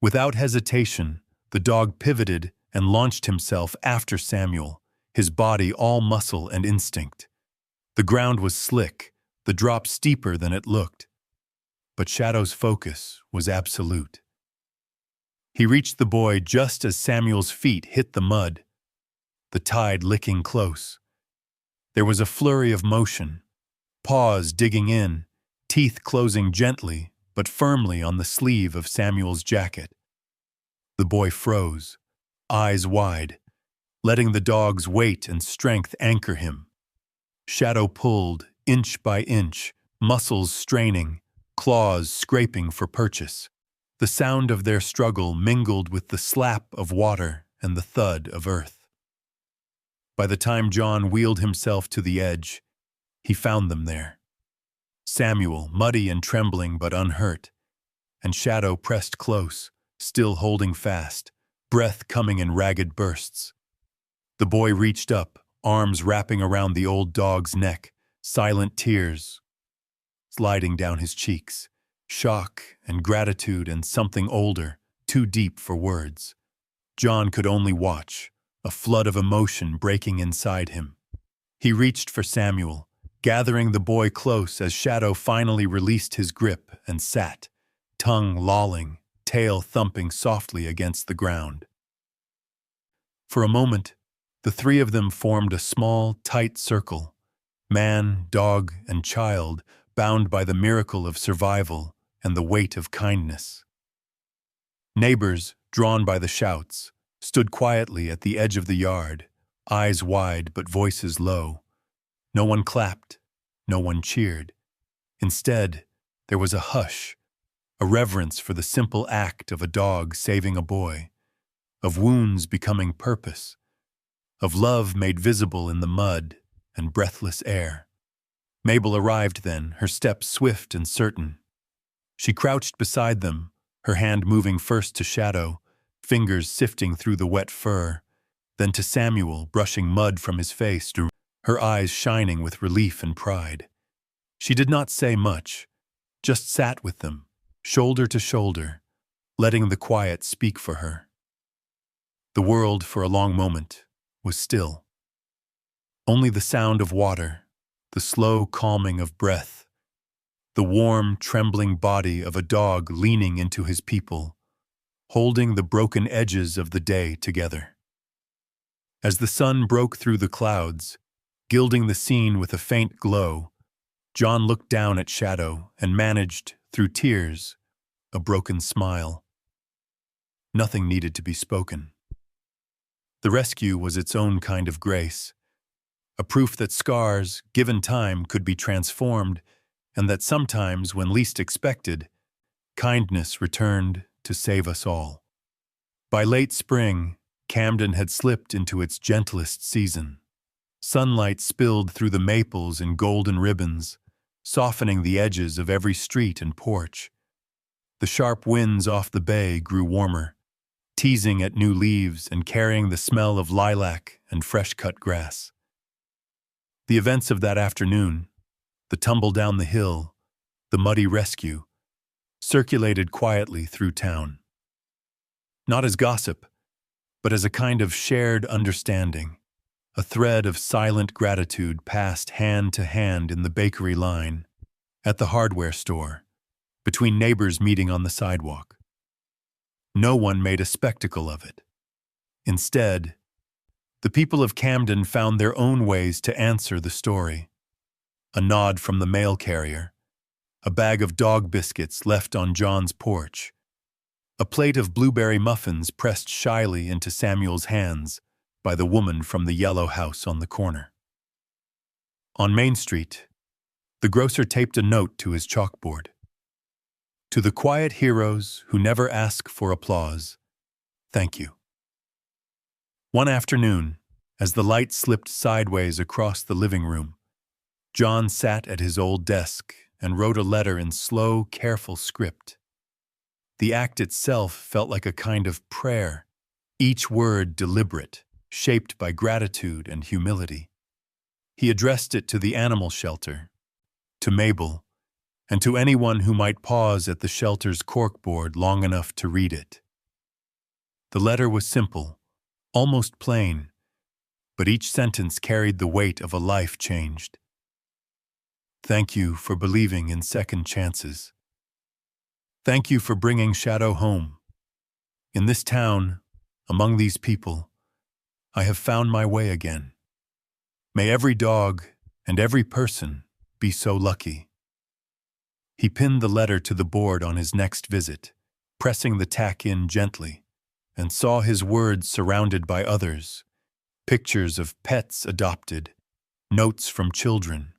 S1: Without hesitation, the dog pivoted and launched himself after Samuel, his body all muscle and instinct. The ground was slick, the drop steeper than it looked, but Shadow's focus was absolute. He reached the boy just as Samuel's feet hit the mud, the tide licking close. There was a flurry of motion, paws digging in, teeth closing gently but firmly on the sleeve of Samuel's jacket. The boy froze, eyes wide, letting the dog's weight and strength anchor him. Shadow pulled, inch by inch, muscles straining, claws scraping for purchase. The sound of their struggle mingled with the slap of water and the thud of earth. By the time John wheeled himself to the edge, he found them there. Samuel, muddy and trembling but unhurt, and Shadow pressed close, still holding fast, breath coming in ragged bursts. The boy reached up, arms wrapping around the old dog's neck, silent tears sliding down his cheeks, shock and gratitude and something older, too deep for words. John could only watch, a flood of emotion breaking inside him. He reached for Samuel, gathering the boy close as Shadow finally released his grip and sat, tongue lolling, tail thumping softly against the ground. For a moment, the three of them formed a small, tight circle, man, dog, and child, bound by the miracle of survival and the weight of kindness. Neighbors, drawn by the shouts, stood quietly at the edge of the yard, eyes wide but voices low. No one clapped, no one cheered. Instead, there was a hush, a reverence for the simple act of a dog saving a boy, of wounds becoming purpose, of love made visible in the mud and breathless air. Mabel arrived then, her steps swift and certain. She crouched beside them, her hand moving first to Shadow, fingers sifting through the wet fur, then to Samuel, brushing mud from his face, her eyes shining with relief and pride. She did not say much, just sat with them, shoulder to shoulder, letting the quiet speak for her. The world, for a long moment, was still. Only the sound of water, the slow calming of breath, the warm, trembling body of a dog leaning into his people, holding the broken edges of the day together. As the sun broke through the clouds, gilding the scene with a faint glow, John looked down at Shadow and managed, through tears, a broken smile. Nothing needed to be spoken. The rescue was its own kind of grace, a proof that scars, given time, could be transformed, and that sometimes, when least expected, kindness returned to save us all. By late spring, Camden had slipped into its gentlest season. Sunlight spilled through the maples in golden ribbons, softening the edges of every street and porch. The sharp winds off the bay grew warmer, teasing at new leaves and carrying the smell of lilac and fresh-cut grass. The events of that afternoon, the tumble down the hill, the muddy rescue, circulated quietly through town. Not as gossip, but as a kind of shared understanding, a thread of silent gratitude passed hand to hand in the bakery line, at the hardware store, between neighbors meeting on the sidewalk. No one made a spectacle of it. Instead, the people of Camden found their own ways to answer the story. A nod from the mail carrier, a bag of dog biscuits left on John's porch, a plate of blueberry muffins pressed shyly into Samuel's hands by the woman from the yellow house on the corner. On Main Street, the grocer taped a note to his chalkboard. To the quiet heroes who never ask for applause, thank you. One afternoon, as the light slipped sideways across the living room, John sat at his old desk and wrote a letter in slow, careful script. The act itself felt like a kind of prayer, each word deliberate, shaped by gratitude and humility. He addressed it to the animal shelter, to Mabel, and to anyone who might pause at the shelter's corkboard long enough to read it. The letter was simple, almost plain, but each sentence carried the weight of a life changed. Thank you for believing in second chances. Thank you for bringing Shadow home. In this town, among these people, I have found my way again. May every dog and every person be so lucky. He pinned the letter to the board on his next visit, pressing the tack in gently, and saw his words surrounded by others, pictures of pets adopted, notes from children,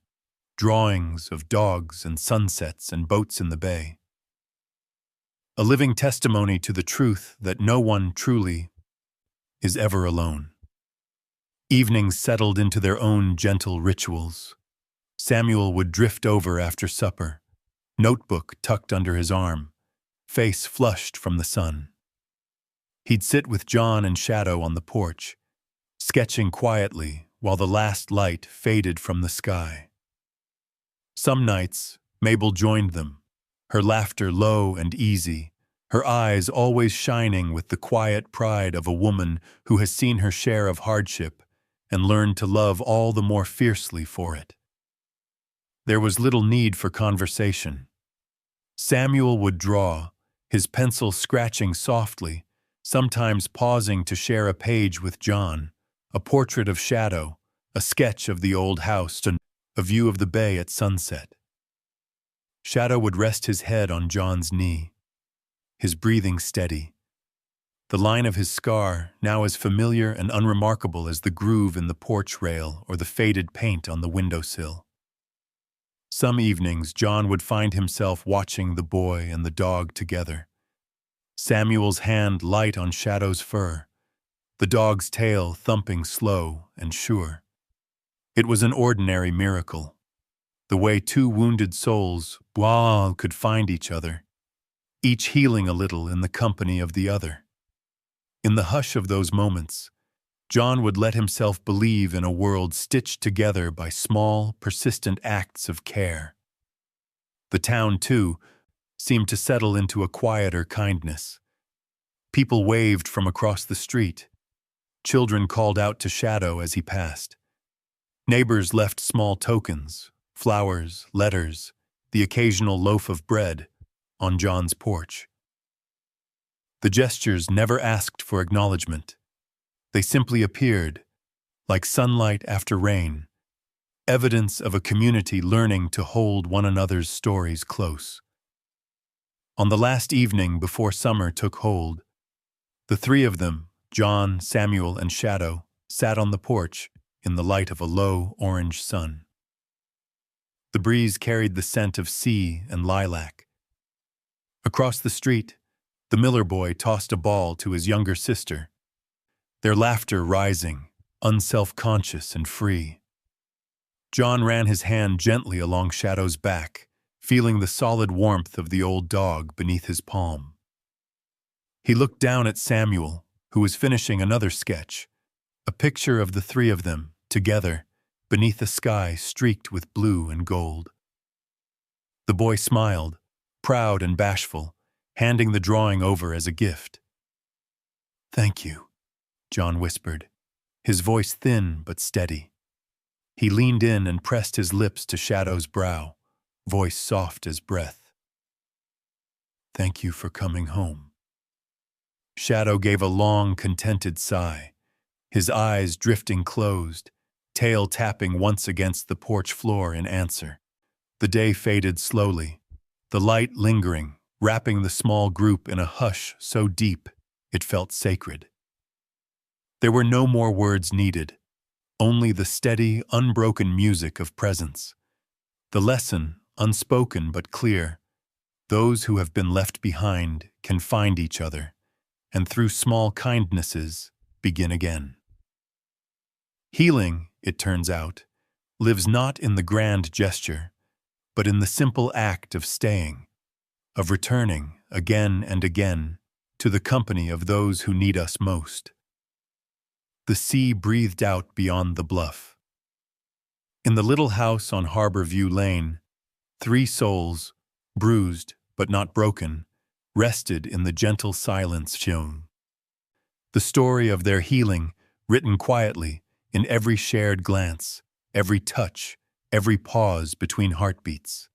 S1: drawings of dogs and sunsets and boats in the bay. A living testimony to the truth that no one truly is ever alone. Evenings settled into their own gentle rituals. Samuel would drift over after supper, notebook tucked under his arm, face flushed from the sun. He'd sit with John and Shadow on the porch, sketching quietly while the last light faded from the sky. Some nights, Mabel joined them, her laughter low and easy, her eyes always shining with the quiet pride of a woman who has seen her share of hardship and learned to love all the more fiercely for it. There was little need for conversation. Samuel would draw, his pencil scratching softly, sometimes pausing to share a page with John, a portrait of Shadow, a sketch of the old house, and a view of the bay at sunset. Shadow would rest his head on John's knee, his breathing steady. The line of his scar, now as familiar and unremarkable as the groove in the porch rail or the faded paint on the windowsill. Some evenings, John would find himself watching the boy and the dog together. Samuel's hand light on Shadow's fur, the dog's tail thumping slow and sure. It was an ordinary miracle, the way two wounded souls could find each other, each healing a little in the company of the other. In the hush of those moments, John would let himself believe in a world stitched together by small, persistent acts of care. The town, too, seemed to settle into a quieter kindness. People waved from across the street. Children called out to Shadow as he passed. Neighbors left small tokens, flowers, letters, the occasional loaf of bread, on John's porch. The gestures never asked for acknowledgement. They simply appeared, like sunlight after rain, evidence of a community learning to hold one another's stories close. On the last evening before summer took hold, the three of them, John, Samuel, and Shadow, sat on the porch in the light of a low orange sun. The breeze carried the scent of sea and lilac. Across the street, the Miller boy tossed a ball to his younger sister, their laughter rising, unself-conscious and free. John ran his hand gently along Shadow's back, feeling the solid warmth of the old dog beneath his palm. He looked down at Samuel, who was finishing another sketch, a picture of the three of them, together, beneath a sky streaked with blue and gold. The boy smiled, proud and bashful, handing the drawing over as a gift. "Thank you," John whispered, his voice thin but steady. He leaned in and pressed his lips to Shadow's brow, voice soft as breath. "Thank you for coming home." Shadow gave a long, contented sigh, his eyes drifting closed, tail tapping once against the porch floor in answer. The day faded slowly, the light lingering, wrapping the small group in a hush so deep it felt sacred. There were no more words needed, only the steady, unbroken music of presence. The lesson, unspoken but clear: those who have been left behind can find each other, and through small kindnesses begin again. Healing, it turns out, lives not in the grand gesture, but in the simple act of staying, of returning again and again to the company of those who need us most. The sea breathed out beyond the bluff. In the little house on Harbor View Lane, three souls, bruised but not broken, rested in the gentle silence shown. The story of their healing, written quietly, in every shared glance, every touch, every pause between heartbeats.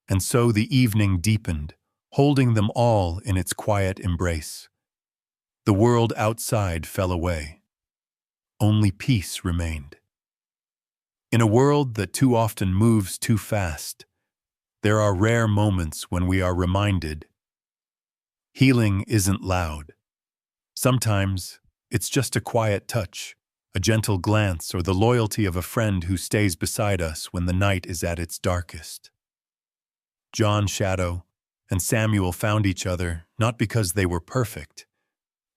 S1: And so the evening deepened, holding them all in its quiet embrace. The world outside fell away. Only peace remained. In a world that too often moves too fast, there are rare moments when we are reminded healing isn't loud. Sometimes it's just a quiet touch, a gentle glance, or the loyalty of a friend who stays beside us when the night is at its darkest. John, Shadow, and Samuel found each other not because they were perfect,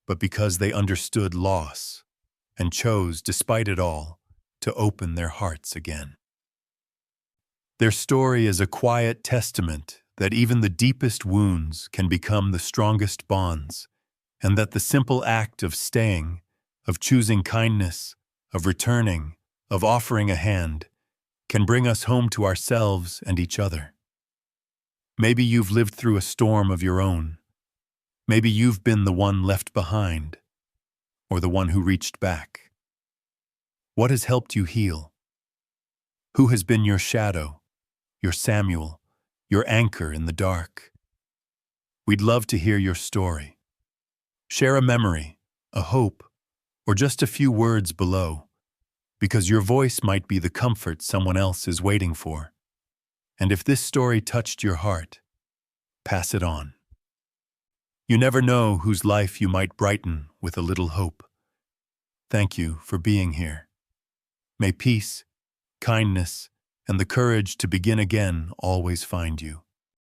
S1: but because they understood loss and chose, despite it all, to open their hearts again. Their story is a quiet testament that even the deepest wounds can become the strongest bonds, and that the simple act of staying, of choosing kindness, of returning, of offering a hand, can bring us home to ourselves and each other. Maybe you've lived through a storm of your own. Maybe you've been the one left behind, or the one who reached back. What has helped you heal? Who has been your shadow, your Samuel, your anchor in the dark? We'd love to hear your story. Share a memory, a hope, or just a few words below, because your voice might be the comfort someone else is waiting for. And if this story touched your heart, pass it on. You never know whose life you might brighten with a little hope. Thank you for being here. May peace, kindness, and the courage to begin again always find you.